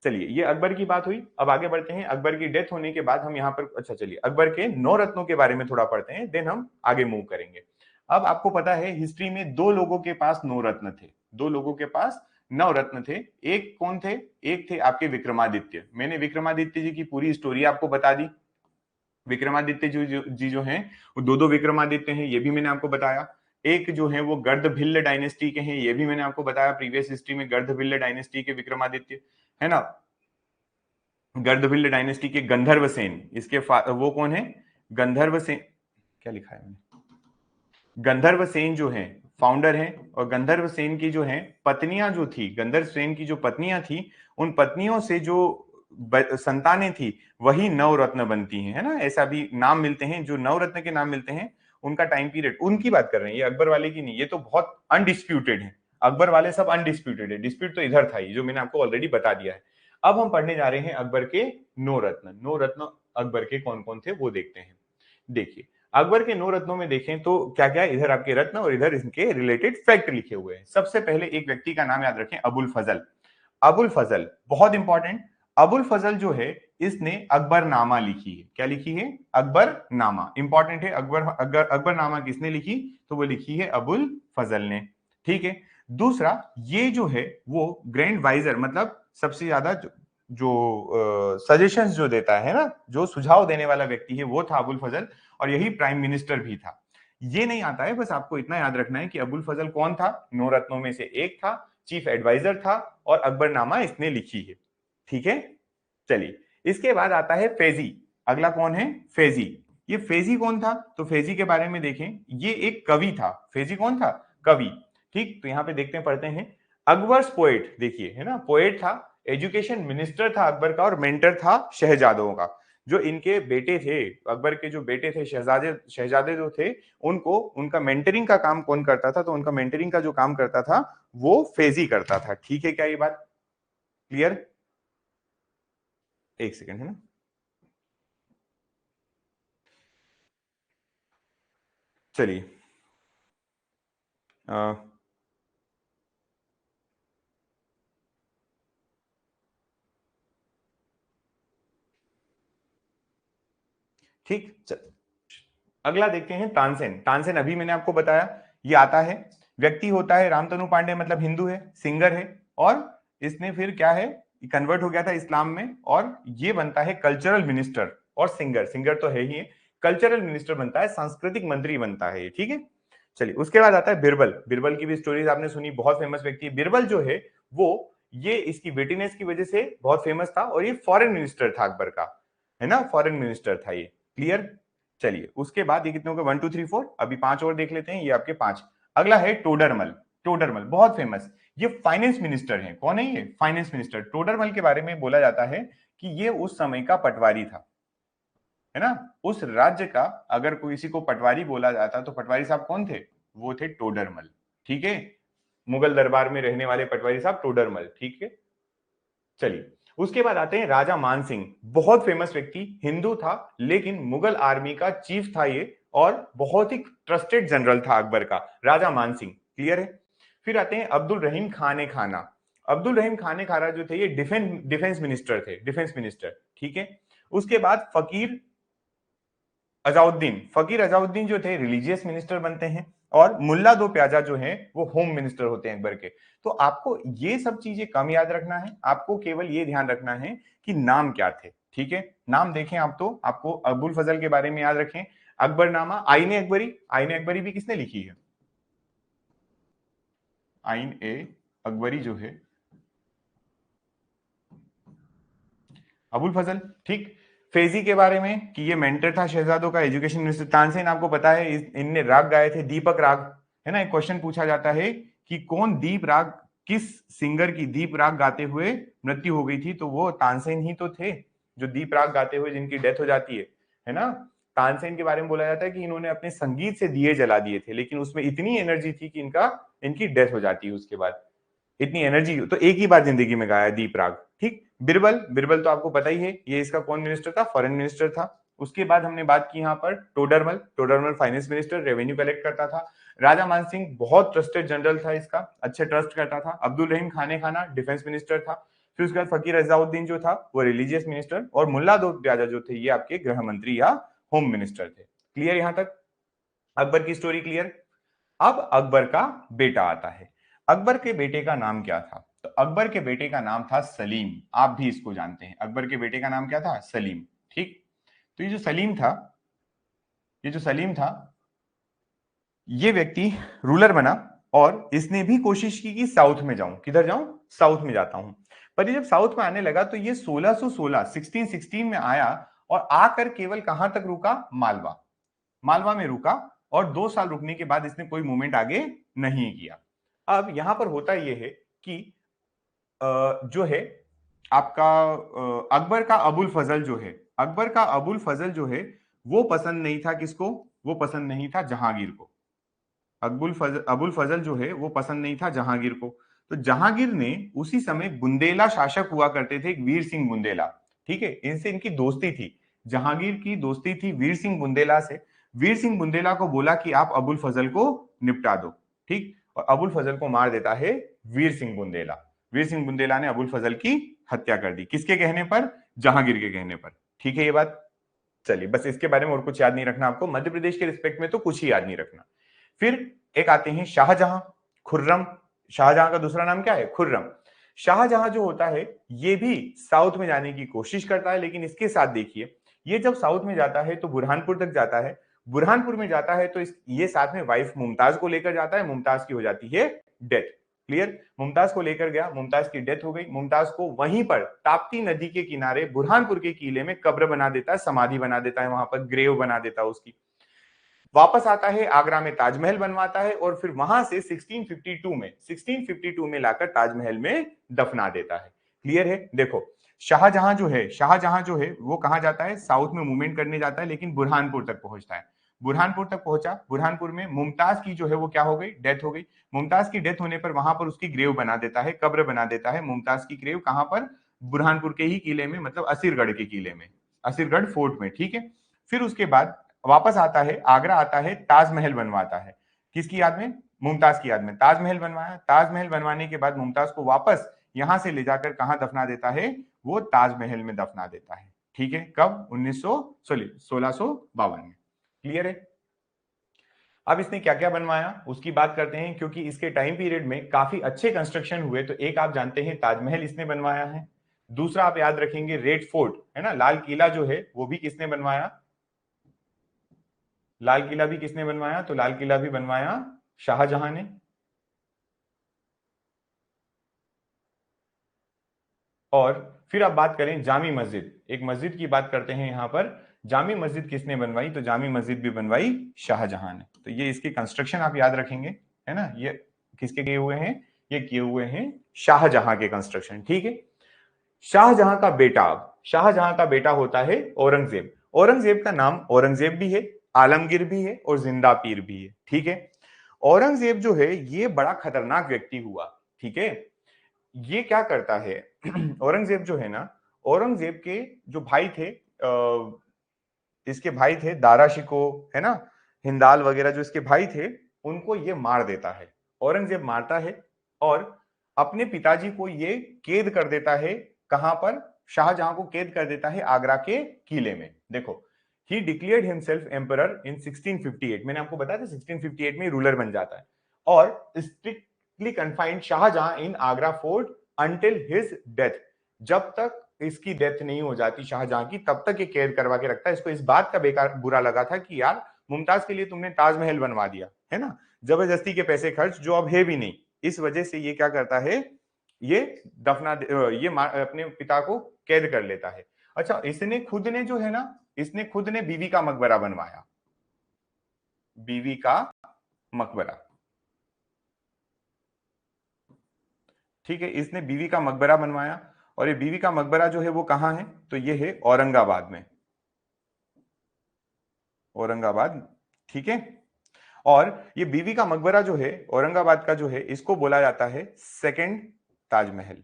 Speaker 1: चलिए, ये अकबर की बात हुई। अब आगे बढ़ते हैं। अकबर की डेथ होने के बाद हम यहाँ पर, अच्छा चलिए अकबर के 9 रत्नों के बारे में थोड़ा पढ़ते हैं, देन हम आगे मूव करेंगे। अब आपको पता है हिस्ट्री में 2 लोगों के पास 9 रत्न थे। 2 लोगों के पास 9 रत्न थे। एक कौन थे? एक थे आपके विक्रमादित्य। मैंने विक्रमादित्य जी की पूरी स्टोरी आपको बता दी। विक्रमादित्य जी जो हैं वो 2 विक्रमादित्य हैं, ये भी मैंने आपको बताया। एक जो है वो गर्दभिल्ल डायनेस्टी के हैं, ये भी मैंने आपको बताया प्रीवियस हिस्ट्री में, गर्दभिल्ल डायनेस्टी के विक्रमादित्य है ना। गर्दभिल्ल डायनेस्टी के गंधर्व सेन, इसके वो कौन है? गंधर्व सेन। क्या लिखा है मैंने? गंधर्व सेन जो है फाउंडर हैं, और गंधर्व सेन की जो है पत्नियां जो थी, गंधर्व सेन की जो पत्नियां थी, उन पत्नियों से जो संतानें थी वही नवरत्न बनती हैं, है ना। ऐसा भी नाम मिलते हैं, जो नवरत्न के नाम मिलते हैं उनका टाइम पीरियड, उनकी बात कर रहे हैं, ये अकबर वाले की नहीं। ये तो बहुत अनडिस्प्यूटेड है, अकबर वाले सब अनडिस्प्यूटेड है, डिस्प्यूट तो इधर था, ये जो मैंने आपको ऑलरेडी बता दिया है। अब हम पढ़ने जा रहे हैं अकबर के 9 रत्न। 9 रत्न अकबर के कौन कौन थे वो देखते हैं। देखिए, अकबर के 9 रत्नों में देखें तो क्या क्या, इधर आपके रत्न और इधर इनके रिलेटेड फैक्ट लिखे हुए हैं। सबसे पहले एक व्यक्ति का नाम याद रखें, अबुल फजल। अबुल फजल बहुत इंपॉर्टेंट। अबुल फजल जो है इसने अकबरनामा लिखी है। क्या लिखी है? अकबरनामा। इंपॉर्टेंट है। अकबरनामा किसने लिखी? तो वो लिखी है अबुल फजल ने। ठीक है। दूसरा, ये जो है वो ग्रैंड वाइजर, मतलब सबसे ज्यादा जो सजेशंस जो देता है ना, जो सुझाव देने वाला व्यक्ति है वो था अबुल फजल, और यही प्राइम मिनिस्टर भी था। ये नहीं आता है, बस आपको इतना याद रखना है कि अबुल फजल कौन था? 9 रत्नों में से एक था, चीफ एडवाइजर था, और अकबरनामा इसने लिखी है। ठीक है, चलिए इसके बाद आता है फैजी। अगला कौन है? फैजी। ये फैजी कौन था? तो फैजी के बारे में देखें, ये एक कवि था। फैजी कौन था? कवि। ठीक, तो यहां पे देखते हैं, पढ़ते हैं। अकबर्स पोएट, देखिए है ना, पोएट था, एजुकेशन मिनिस्टर था अकबर का, और मेंटर था शहजादों का। जो इनके बेटे थे, अकबर के जो बेटे थे, शहजादे जो थे, उनको उनका मेंटरिंग का काम कौन करता था? तो उनका मेंटरिंग का जो काम करता था वो फैजी करता था। ठीक है, क्या ये बात क्लियर? एक सेकंड, है ना। चलिए, ठीक, अगला देखते हैं तानसेन। तानसेन अभी मैंने आपको बताया, ये आता है, व्यक्ति होता है रामतनु पांडे, मतलब हिंदू है, सिंगर है, और इसने फिर क्या है, कन्वर्ट हो गया था इस्लाम में, और ये बनता है कल्चरल मिनिस्टर और सिंगर। सिंगर तो है ही, कल्चरल मिनिस्टर बनता है, सांस्कृतिक मंत्री बनता है, ठीक है। चलिए, उसके बाद आता है बिरबल। बिरबल की भी स्टोरीज आपने सुनी, बहुत फेमस व्यक्ति है बिरबल जो है वो, ये इसकी विटिनेस की वजह से बहुत फेमस था और ये फॉरेन मिनिस्टर था अकबर का, है ना, फॉरेन मिनिस्टर था ये। क्लियर। चलिए, उसके बाद ये कितने हो गए, 1 2 3 4, अभी 5 और देख लेते हैं, ये आपके 5। अगला है टोडरमल। टोडरमल बहुत फेमस, ये फाइनेंस मिनिस्टर है। कौन है ये, फाइनेंस मिनिस्टर। टोडरमल के बारे में बोला जाता है कि ये उस समय का पटवारी था, है ना, उस राज्य का। अगर कोई किसी को पटवारी बोला जाता तो पटवारी साहब कौन थे, वो थे टोडरमल, ठीक है। मुगल दरबार में रहने वाले पटवारी साहब टोडरमल, ठीक है। चलिए, उसके बाद आते हैं राजा मान सिंह। बहुत फेमस व्यक्ति, हिंदू था लेकिन मुगल आर्मी का चीफ था ये, और बहुत ही ट्रस्टेड जनरल था अकबर का, राजा मान सिंह। क्लियर है। फिर आते हैं अब्दुल रहीम खाने खाना। अब्दुल रहीम खाने खाना जो थे ये डिफेंस मिनिस्टर थे, डिफेंस मिनिस्टर, ठीक है। उसके बाद फकीर अजाउद्दीन। फकीर अजाउद्दीन जो थे रिलीजियस मिनिस्टर बनते हैं, और मुल्ला दो प्याजा जो हैं वो होम मिनिस्टर होते हैं अकबर के। तो आपको ये सब चीजें कम याद रखना है, आपको केवल ये ध्यान रखना है कि नाम क्या थे, ठीक है। नाम देखें आप तो आपको अबुल फजल के बारे में याद रखें, अकबरनामा, आईने अकबरी। आईने अकबरी भी किसने लिखी है, आईन ए अकबरी जो है अबुल फजल, ठीक। फेजी के बारे में कि ये मेंटर था शहजादों का, एजुकेशन मिनिस्टर। तानसेन आपको पता है इनने राग गाए थे, दीपक राग, है ना। एक क्वेश्चन पूछा जाता है कि कौन दीप राग, किस सिंगर की दीप राग गाते हुए मृत्यु हो गई थी, तो वो तानसेन ही तो थे, जो दीप राग गाते हुए जिनकी डेथ हो जाती है ना। तानसेन के बारे में बोला जाता है कि इन्होंने अपने संगीत से दिए जला दिए थे, लेकिन उसमें इतनी एनर्जी थी कि इनकी डेथ हो जाती है उसके बाद। इतनी एनर्जी तो एक ही बार जिंदगी में गाया दीप राग, ठीक। बिरबल, बिरबल तो आपको पता ही है, ये इसका कौन मिनिस्टर था, फॉरेन मिनिस्टर था। उसके बाद हमने बात की यहाँ पर Todarmal. Todarmal finance minister, revenue collect करता था। राजा मान सिंह बहुत ट्रस्टेड जनरल था इसका, अच्छे ट्रस्ट करता था। अब्दुल रहीम खाने खाना डिफेंस मिनिस्टर था। फिर उसके बाद फकीर अजाउद्दीन जो था वो रिलीजियस मिनिस्टर, और मुल्ला दो प्याजा जो थे ये आपके गृह मंत्री या होम मिनिस्टर थे। क्लियर यहां तक, अकबर की स्टोरी क्लियर। अब अकबर का बेटा आता है। अकबर के बेटे का नाम क्या था, तो अकबर के बेटे का नाम था सलीम। आप भी इसको जानते हैं, अकबर के बेटे का नाम क्या था, सलीम, ठीक। तो ये जो सलीम था ये व्यक्ति रूलर बना, और इसने भी कोशिश की कि साउथ में जाऊं, किधर जाऊं, साउथ में जाता हूं। पर ये जब साउथ में आने लगा तो ये 1616 में आया, और आकर केवल कहां तक रुका, मालवा। मालवा में रुका, और 2 साल रुकने के बाद इसने कोई मूवमेंट आगे नहीं किया। अब यहां पर होता यह है कि जो है आपका अकबर का अबुल फजल जो है, अकबर का अबुल फजल जो है वो पसंद नहीं था किसको, वो पसंद नहीं था जहांगीर को। अबुल फजल जो है वो पसंद नहीं था जहांगीर को। तो जहांगीर ने उसी समय बुंदेला शासक हुआ करते थे, एक वीर सिंह बुंदेला, ठीक है, इनसे इनकी दोस्ती थी। जहांगीर की दोस्ती थी वीर सिंह बुंदेला से। वीर सिंह बुंदेला को बोला कि आप अबुल फजल को निपटा दो, ठीक। और अबुल फजल को मार देता है वीर सिंह बुंदेला। वीर सिंह बुंदेला ने अबुल फजल की हत्या कर दी, किसके कहने पर, जहांगीर के कहने पर, ठीक है ये बात। चलिए, बस इसके बारे में और कुछ याद नहीं रखना आपको, मध्य प्रदेश के रिस्पेक्ट में तो कुछ ही याद नहीं रखना। फिर एक आते हैं शाहजहां, खुर्रम। शाहजहां का दूसरा नाम क्या है, खुर्रम। शाहजहां जो होता है ये भी साउथ में जाने की कोशिश करता है, लेकिन इसके साथ देखिए, ये जब साउथ में जाता है तो बुरहानपुर तक जाता है। बुरहानपुर में जाता है तो ये साथ में वाइफ मुमताज को लेकर जाता है, मुमताज की हो जाती है डेथ। क्लियर। मुमताज को लेकर गया, मुमताज की डेथ हो गई। मुमताज को वहीं पर ताप्ती नदी के किनारे बुरहानपुर के किले में कब्र बना देता है, समाधि बना देता है, वहां पर ग्रेव बना देता है उसकी। वापस आता है, आगरा में ताजमहल बनवाता है, और फिर वहां से 1652 में लाकर ताजमहल में दफना देता है। क्लियर है। देखो, शाहजहां जो है वो कहां जाता है, साउथ में मूवमेंट करने जाता है, लेकिन बुरहानपुर तक पहुंचता है। बुरहानपुर तक पहुंचा, बुरहानपुर में मुमताज की जो है वो क्या हो गई, डेथ हो गई। मुमताज की डेथ होने पर वहां पर उसकी ग्रेव बना देता है, कब्र बना देता है। मुमताज की ग्रेव कहां पर, बुरहानपुर के ही किले में, मतलब असीरगढ़ के किले में, असीरगढ़ फोर्ट में, ठीक है। फिर उसके बाद वापस आता है, आगरा आता है, ताजमहल बनवाता है, किसकी याद में, मुमताज की याद में। ताजमहल बनवाया, ताजमहल बनवाने के बाद मुमताज को वापस यहां से ले जाकर कहां दफना देता है, वो ताजमहल में दफना देता है, ठीक है। कब, 1652 में। क्लियर है। अब इसने क्या क्या बनवाया उसकी बात करते हैं, क्योंकि इसके टाइम पीरियड में काफी अच्छे कंस्ट्रक्शन हुए। तो एक आप जानते हैं ताजमहल इसने बनवाया है। दूसरा आप याद रखेंगे रेड फोर्ट, है ना, लाल किला जो है वो भी किसने बनवाया, लाल किला भी किसने बनवाया? तो लाल किला भी बनवाया शाहजहां ने। और फिर अब बात करें जामी मस्जिद, एक मस्जिद की बात करते हैं यहां पर। जामी मस्जिद किसने बनवाई? तो जामी मस्जिद भी बनवाई शाहजहां ने। तो ये इसके कंस्ट्रक्शन आप याद रखेंगे, है ना। ये किसके किए हुए हैं? ये किए हुए हैं शाहजहां के कंस्ट्रक्शन, ठीक है। शाहजहां का बेटा, शाहजहां का बेटा होता है औरंगजेब। औरंगजेब का नाम औरंगजेब भी है, आलमगीर भी है और जिंदा पीर भी है, ठीक है। औरंगजेब जो है ये बड़ा खतरनाक व्यक्ति हुआ, ठीक है। ये क्या करता है औरंगजेब जो है ना, औरंगजेब के जो भाई थे, इसके भाई थे दारा शिको, है ना, हिंदाल वगैरह जो इसके भाई थे, उनको ये मार देता है। औरंगजेब मारता है और अपने पिताजी को ये कैद कर देता है। कहां पर? शाहजहां को कैद कर देता है आगरा के किले में। देखो, ही डिक्लेयर्ड हिमसेल्फ एम्परर इन 1658। मैंने आपको बताया था 1658 में रूलर बन जाता है। और strictly confined Shahjahan in Agra fort until his death. जब तक इसकी डेथ नहीं हो जाती शाहजहां की, तब तक ये कैद करवा के रखता है। इसको इस बात का बेकार बुरा लगा था कि यार मुमताज के लिए तुमने ताजमहल बनवा दिया, है ना, जबरदस्ती के पैसे खर्च, जो अब है भी नहीं। इस वजह से ये क्या करता है, ये ये अपने पिता को कैद कर लेता है। अच्छा, इसने खुद ने जो है ना, इसने खुद ने बीवी का मकबरा बनवाया, बीवी का मकबरा, ठीक है। इसने बीवी का मकबरा बनवाया। और ये बीवी का मकबरा जो है वो कहां है? तो ये है औरंगाबाद में, औरंगाबाद, ठीक है। और ये बीवी का मकबरा जो है औरंगाबाद का जो है, इसको बोला जाता है सेकंड ताजमहल।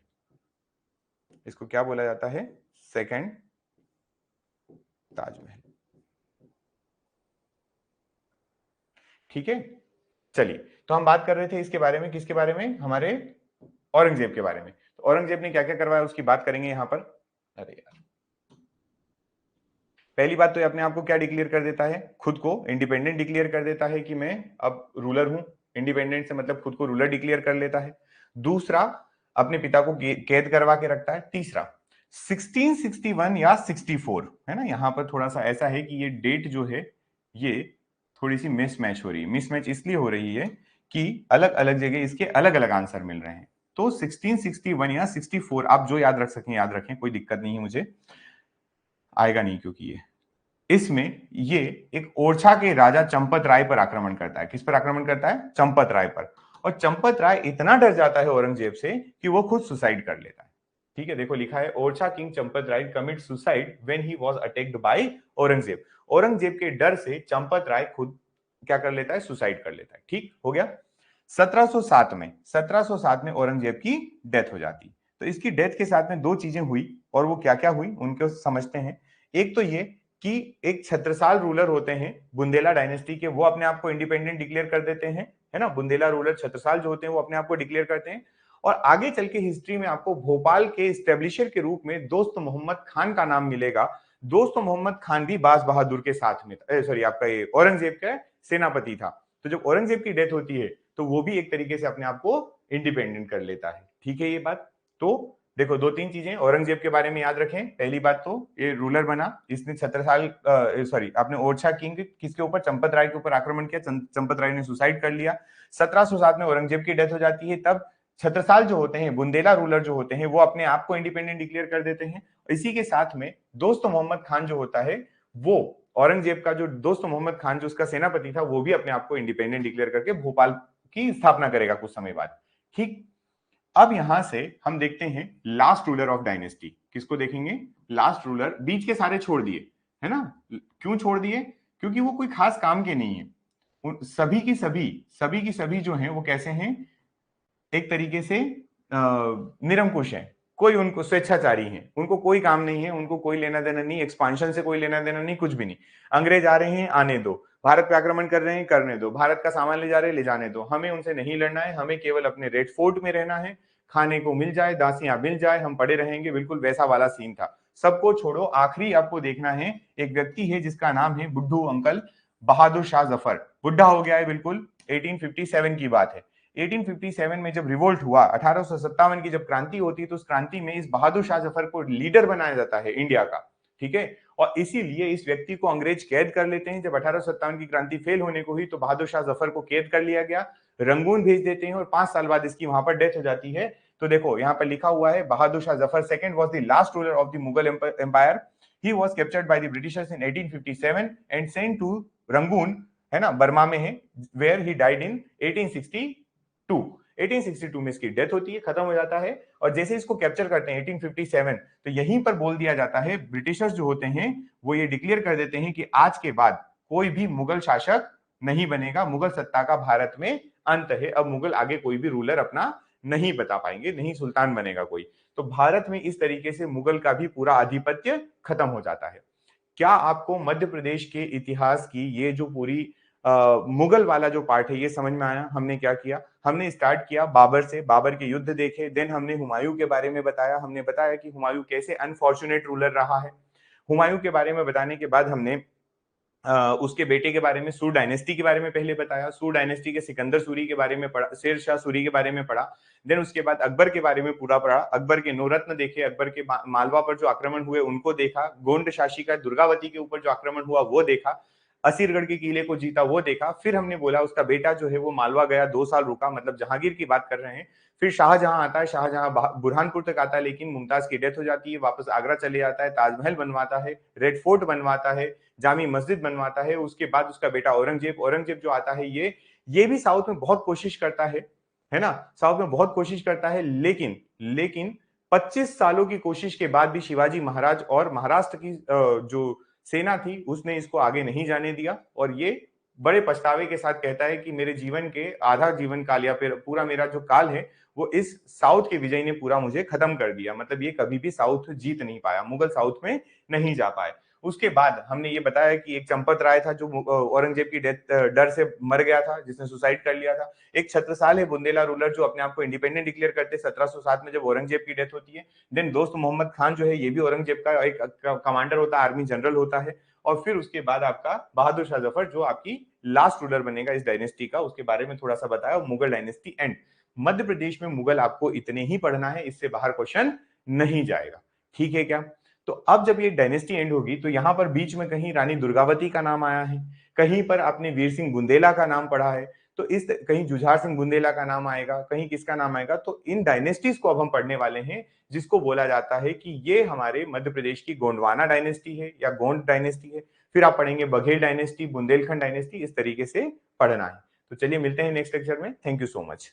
Speaker 1: इसको क्या बोला जाता है? सेकंड ताजमहल, ठीक है। चलिए, तो हम बात कर रहे थे इसके बारे में, किसके बारे में? हमारे औरंगजेब के बारे में। तो औरंगजेब ने क्या क्या करवाया उसकी बात करेंगे यहां पर। अरे यार, पहली बात तो ये अपने आप को क्या डिक्लेयर कर देता है? खुद को इंडिपेंडेंट डिक्लेयर कर देता है कि मैं अब रूलर हूं। इंडिपेंडेंट से मतलब खुद को रूलर डिक्लेयर कर लेता है। दूसरा, अपने पिता को कैद करवा के रखता है। तीसरा, 1661 या 64, है ना, यहां पर थोड़ा सा ऐसा है कि ये डेट जो है ये थोड़ी सी मिसमैच हो रही है। मिसमैच इसलिए हो रही है कि अलग अलग जगह इसके अलग अलग आंसर मिल रहे हैं। तो 1661 या 64 आप जो याद रख सकें याद रखें, कोई दिक्कत नहीं है मुझे, आएगा नहीं क्योंकि ये इसमें ये एक ओरछा के राजा चंपत राय पर आक्रमण करता है। किस पर आक्रमण करता है? चंपत राय पर। और चंपत राय इतना डर जाता है औरंगजेब से कि वो खुद सुसाइड कर लेता है, ठीक है। देखो लिखा है, Orchha king Champat Rai commit suicide when he was attacked by Aurangzeb. Aurangzeb के डर से चंपत राय खुद क्या कर लेता है? सुसाइड कर लेता है, ठीक हो गया। 1707 में औरंगजेब की डेथ हो जाती। तो इसकी डेथ के साथ में दो चीजें हुई, और वो क्या क्या हुई उनको समझते हैं। एक तो ये कि एक छत्रसाल रूलर होते हैं बुंदेला डायनेस्टी के, वो अपने आप को इंडिपेंडेंट डिक्लेयर कर देते हैं, है ना। बुंदेला रूलर छत्रसाल जो होते हैं वो अपने आप को डिक्लेयर करते हैं। और आगे चल के हिस्ट्री में आपको भोपाल के स्टेब्लिशर के रूप में दोस्त मोहम्मद खान का नाम मिलेगा। दोस्त मोहम्मद खान भी बाज बहादुर के साथ में, सॉरी आपका ये औरंगजेब का सेनापति था। तो जब औरंगजेब की डेथ होती है तो वो भी एक तरीके से अपने आप को इंडिपेंडेंट कर लेता है, ठीक है। ये बात तो देखो, दो तीन चीजें औरंगजेब के बारे में याद रखें। पहली बात तो ये रूलर बना, इसने छत्रसाल सॉरी आपने ओरछा किंग किसके ऊपर? चंपत राय के ऊपर आक्रमण किया, चंपत राय ने सुसाइड कर लिया। 1707 में औरंगजेब की डेथ हो जाती है। तब छत्रसाल जो होते हैं, बुंदेला रूलर जो होते हैं, वो अपने आप को इंडिपेंडेंट डिक्लेयर कर देते हैं। इसी के साथ में दोस्त मोहम्मद खान जो होता है, वो औरंगजेब का जो दोस्त मोहम्मद खान जो उसका सेनापति था, वो भी अपने आप को इंडिपेंडेंट डिक्लेयर करके भोपाल की स्थापना करेगा कुछ समय बाद, ठीक। अब यहां से हम देखते हैं लास्ट रूलर ऑफ डायनेस्टी। किसको देखेंगे? Last ruler. बीच के सारे छोड़ दिए, है ना। क्यों छोड़ दिए? क्योंकि वो कोई खास काम के नहीं है। सभी की सभी जो हैं वो कैसे हैं? एक तरीके से निरंकुश है। कोई उनको स्वेच्छाचारी है, उनको कोई काम नहीं है, उनको कोई लेना देना नहीं, एक्सपांशन से कोई लेना देना नहीं, कुछ भी नहीं। अंग्रेज आ रहे हैं, आने दो। भारत पे आक्रमण कर रहे हैं, करने दो। भारत का सामान ले जा रहे हैं, ले जाने दो। हमें उनसे नहीं लड़ना है, हमें केवल अपने रेड फोर्ट में रहना है। खाने को मिल जाए, दासियां मिल जाए, हम पड़े रहेंगे। बिल्कुल वैसा वाला सीन था। सबको छोड़ो, आखिरी आपको देखना है, एक व्यक्ति है जिसका नाम है बुड्ढू अंकल बहादुर शाह जफर। बुढ़ा हो गया है बिल्कुल, 1857 की बात है। 1857 में जब रिवोल्ट हुआ, 1857 की जब क्रांति होती है, तो उस क्रांति में इस बहादुर शाह जफर को लीडर बनाया जाता है इंडिया का, ठीक है। और इसीलिए इस व्यक्ति को अंग्रेज कैद कर लेते हैं। जब 1857 की क्रांति फेल होने को हुई तो बहादुर शाह जफर को कैद कर लिया गया, रंगून भेज देते हैं और 5 साल बाद इसकी वहां पर डेथ हो जाती है। तो देखो यहाँ पर लिखा हुआ है, Bahadur Shah Zafar second was the last ruler of the Mughal empire. He was captured by the Britishers in 1857 and sent to Rangoon, है ना, बर्मा में है, वेयर ही डाइड इन 1862। 1862 में इसकी डेथ होती है, खत्म हो जाता है। और जैसे इसको कैप्चर करते हैं 1857, तो यहीं पर बोल दिया जाता है, ब्रिटिशर्स जो होते हैं वो ये डिक्लेयर कर देते हैं कि आज के बाद कोई भी मुगल शासक नहीं बनेगा, मुगल सत्ता का भारत में अंत है, अब मुगल आगे कोई भी रूलर अपना नहीं बता पाएंगे, नहीं सुल्तान बनेगा कोई। तो भारत में इस तरीके से मुगल का भी पूरा आधिपत्य खत्म हो जाता है। क्या आपको मध्य प्रदेश के इतिहास की ये जो पूरी मुगल वाला जो पार्ट है ये समझ में आया? हमने क्या किया, हमने स्टार्ट किया बाबर से, बाबर के युद्ध देखे, देन हमने हुमायूं के बारे में बताया, हमने बताया कि हुमायूं कैसे अनफॉर्चुनेट रूलर रहा है। हुमायूं के बारे में बताने के बाद हमने उसके बेटे के बारे में, सूर डायनेस्टी के बारे में पहले बताया, सूर डायनेस्टी के सिकंदर सूरी के बारे में पढ़ा, शेर शाह सूरी के बारे में पढ़ा, देन उसके बाद अकबर के बारे में पूरा पढ़ा, अकबर के नौरत्न देखे, अकबर के मालवा पर जो आक्रमण हुए उनको देखा, गोंड शासी का दुर्गावती के ऊपर जो आक्रमण हुआ वो देखा, असीरगढ़ के किले को जीता वो देखा। फिर हमने बोला उसका बेटा जो है वो मालवा गया, 2 साल रुका, मतलब जहांगीर की बात कर रहे हैं। फिर शाहजहां आता है, शाहजहां बुरहानपुर तक आता है, लेकिन मुमताज की डेथ हो जाती है, वापस आगरा चले जाता है, ताजमहल बनवाता है, रेड फोर्ट बनवाता है, जामी मस्जिद बनवाता है। उसके बाद उसका बेटा औरंगजेब, औरंगजेब जो आता है ये भी साउथ में बहुत कोशिश करता है ना, साउथ में बहुत कोशिश करता है, लेकिन 25 सालों की कोशिश के बाद भी शिवाजी महाराज और महाराष्ट्र की जो सेना थी उसने इसको आगे नहीं जाने दिया। और ये बड़े पछतावे के साथ कहता है कि मेरे जीवन के आधा जीवन काल या फिर पूरा मेरा जो काल है वो इस साउथ के विजय ने पूरा मुझे खत्म कर दिया। मतलब ये कभी भी साउथ जीत नहीं पाया, मुगल साउथ में नहीं जा पाए। उसके बाद हमने ये बताया कि एक चंपत राय था जो औरंगजेब की डेथ डर से मर गया था, जिसने सुसाइड कर लिया था। एक छत्रसाल है, बुंदेला रूलर, जो अपने आप को इंडिपेंडेंट डिक्लेयर करते 1707 में जब औरंगजेब की डेथ होती है। देन दोस्त मोहम्मद खान जो है ये भी औरंगजेब का एक कमांडर होता है, आर्मी जनरल होता है। और फिर उसके बाद आपका बहादुर शाह जफर जो आपकी लास्ट रूलर बनेगा इस डायनेस्टी का, उसके बारे में थोड़ा सा बताया। मुगल डायनेस्टी एंड मध्य प्रदेश में मुगल आपको इतने ही पढ़ना है, इससे बाहर क्वेश्चन नहीं जाएगा, ठीक है क्या? तो अब जब ये डायनेस्टी एंड होगी तो यहां पर बीच में कहीं रानी दुर्गावती का नाम आया है, कहीं पर आपने वीर सिंह बुंदेला का नाम पढ़ा है, तो इस कहीं जुझार सिंह बुंदेला का नाम आएगा, कहीं किसका नाम आएगा। तो इन डायनेस्टीज को अब हम पढ़ने वाले हैं, जिसको बोला जाता है कि ये हमारे मध्य प्रदेश की गोंडवाना डायनेस्टी है या गोंड डायनेस्टी है। फिर आप पढ़ेंगे बघेल डायनेस्टी, बुंदेलखंड डायनेस्टी, इस तरीके से पढ़ना है। तो चलिए मिलते हैं नेक्स्ट लेक्चर में। Thank you so much.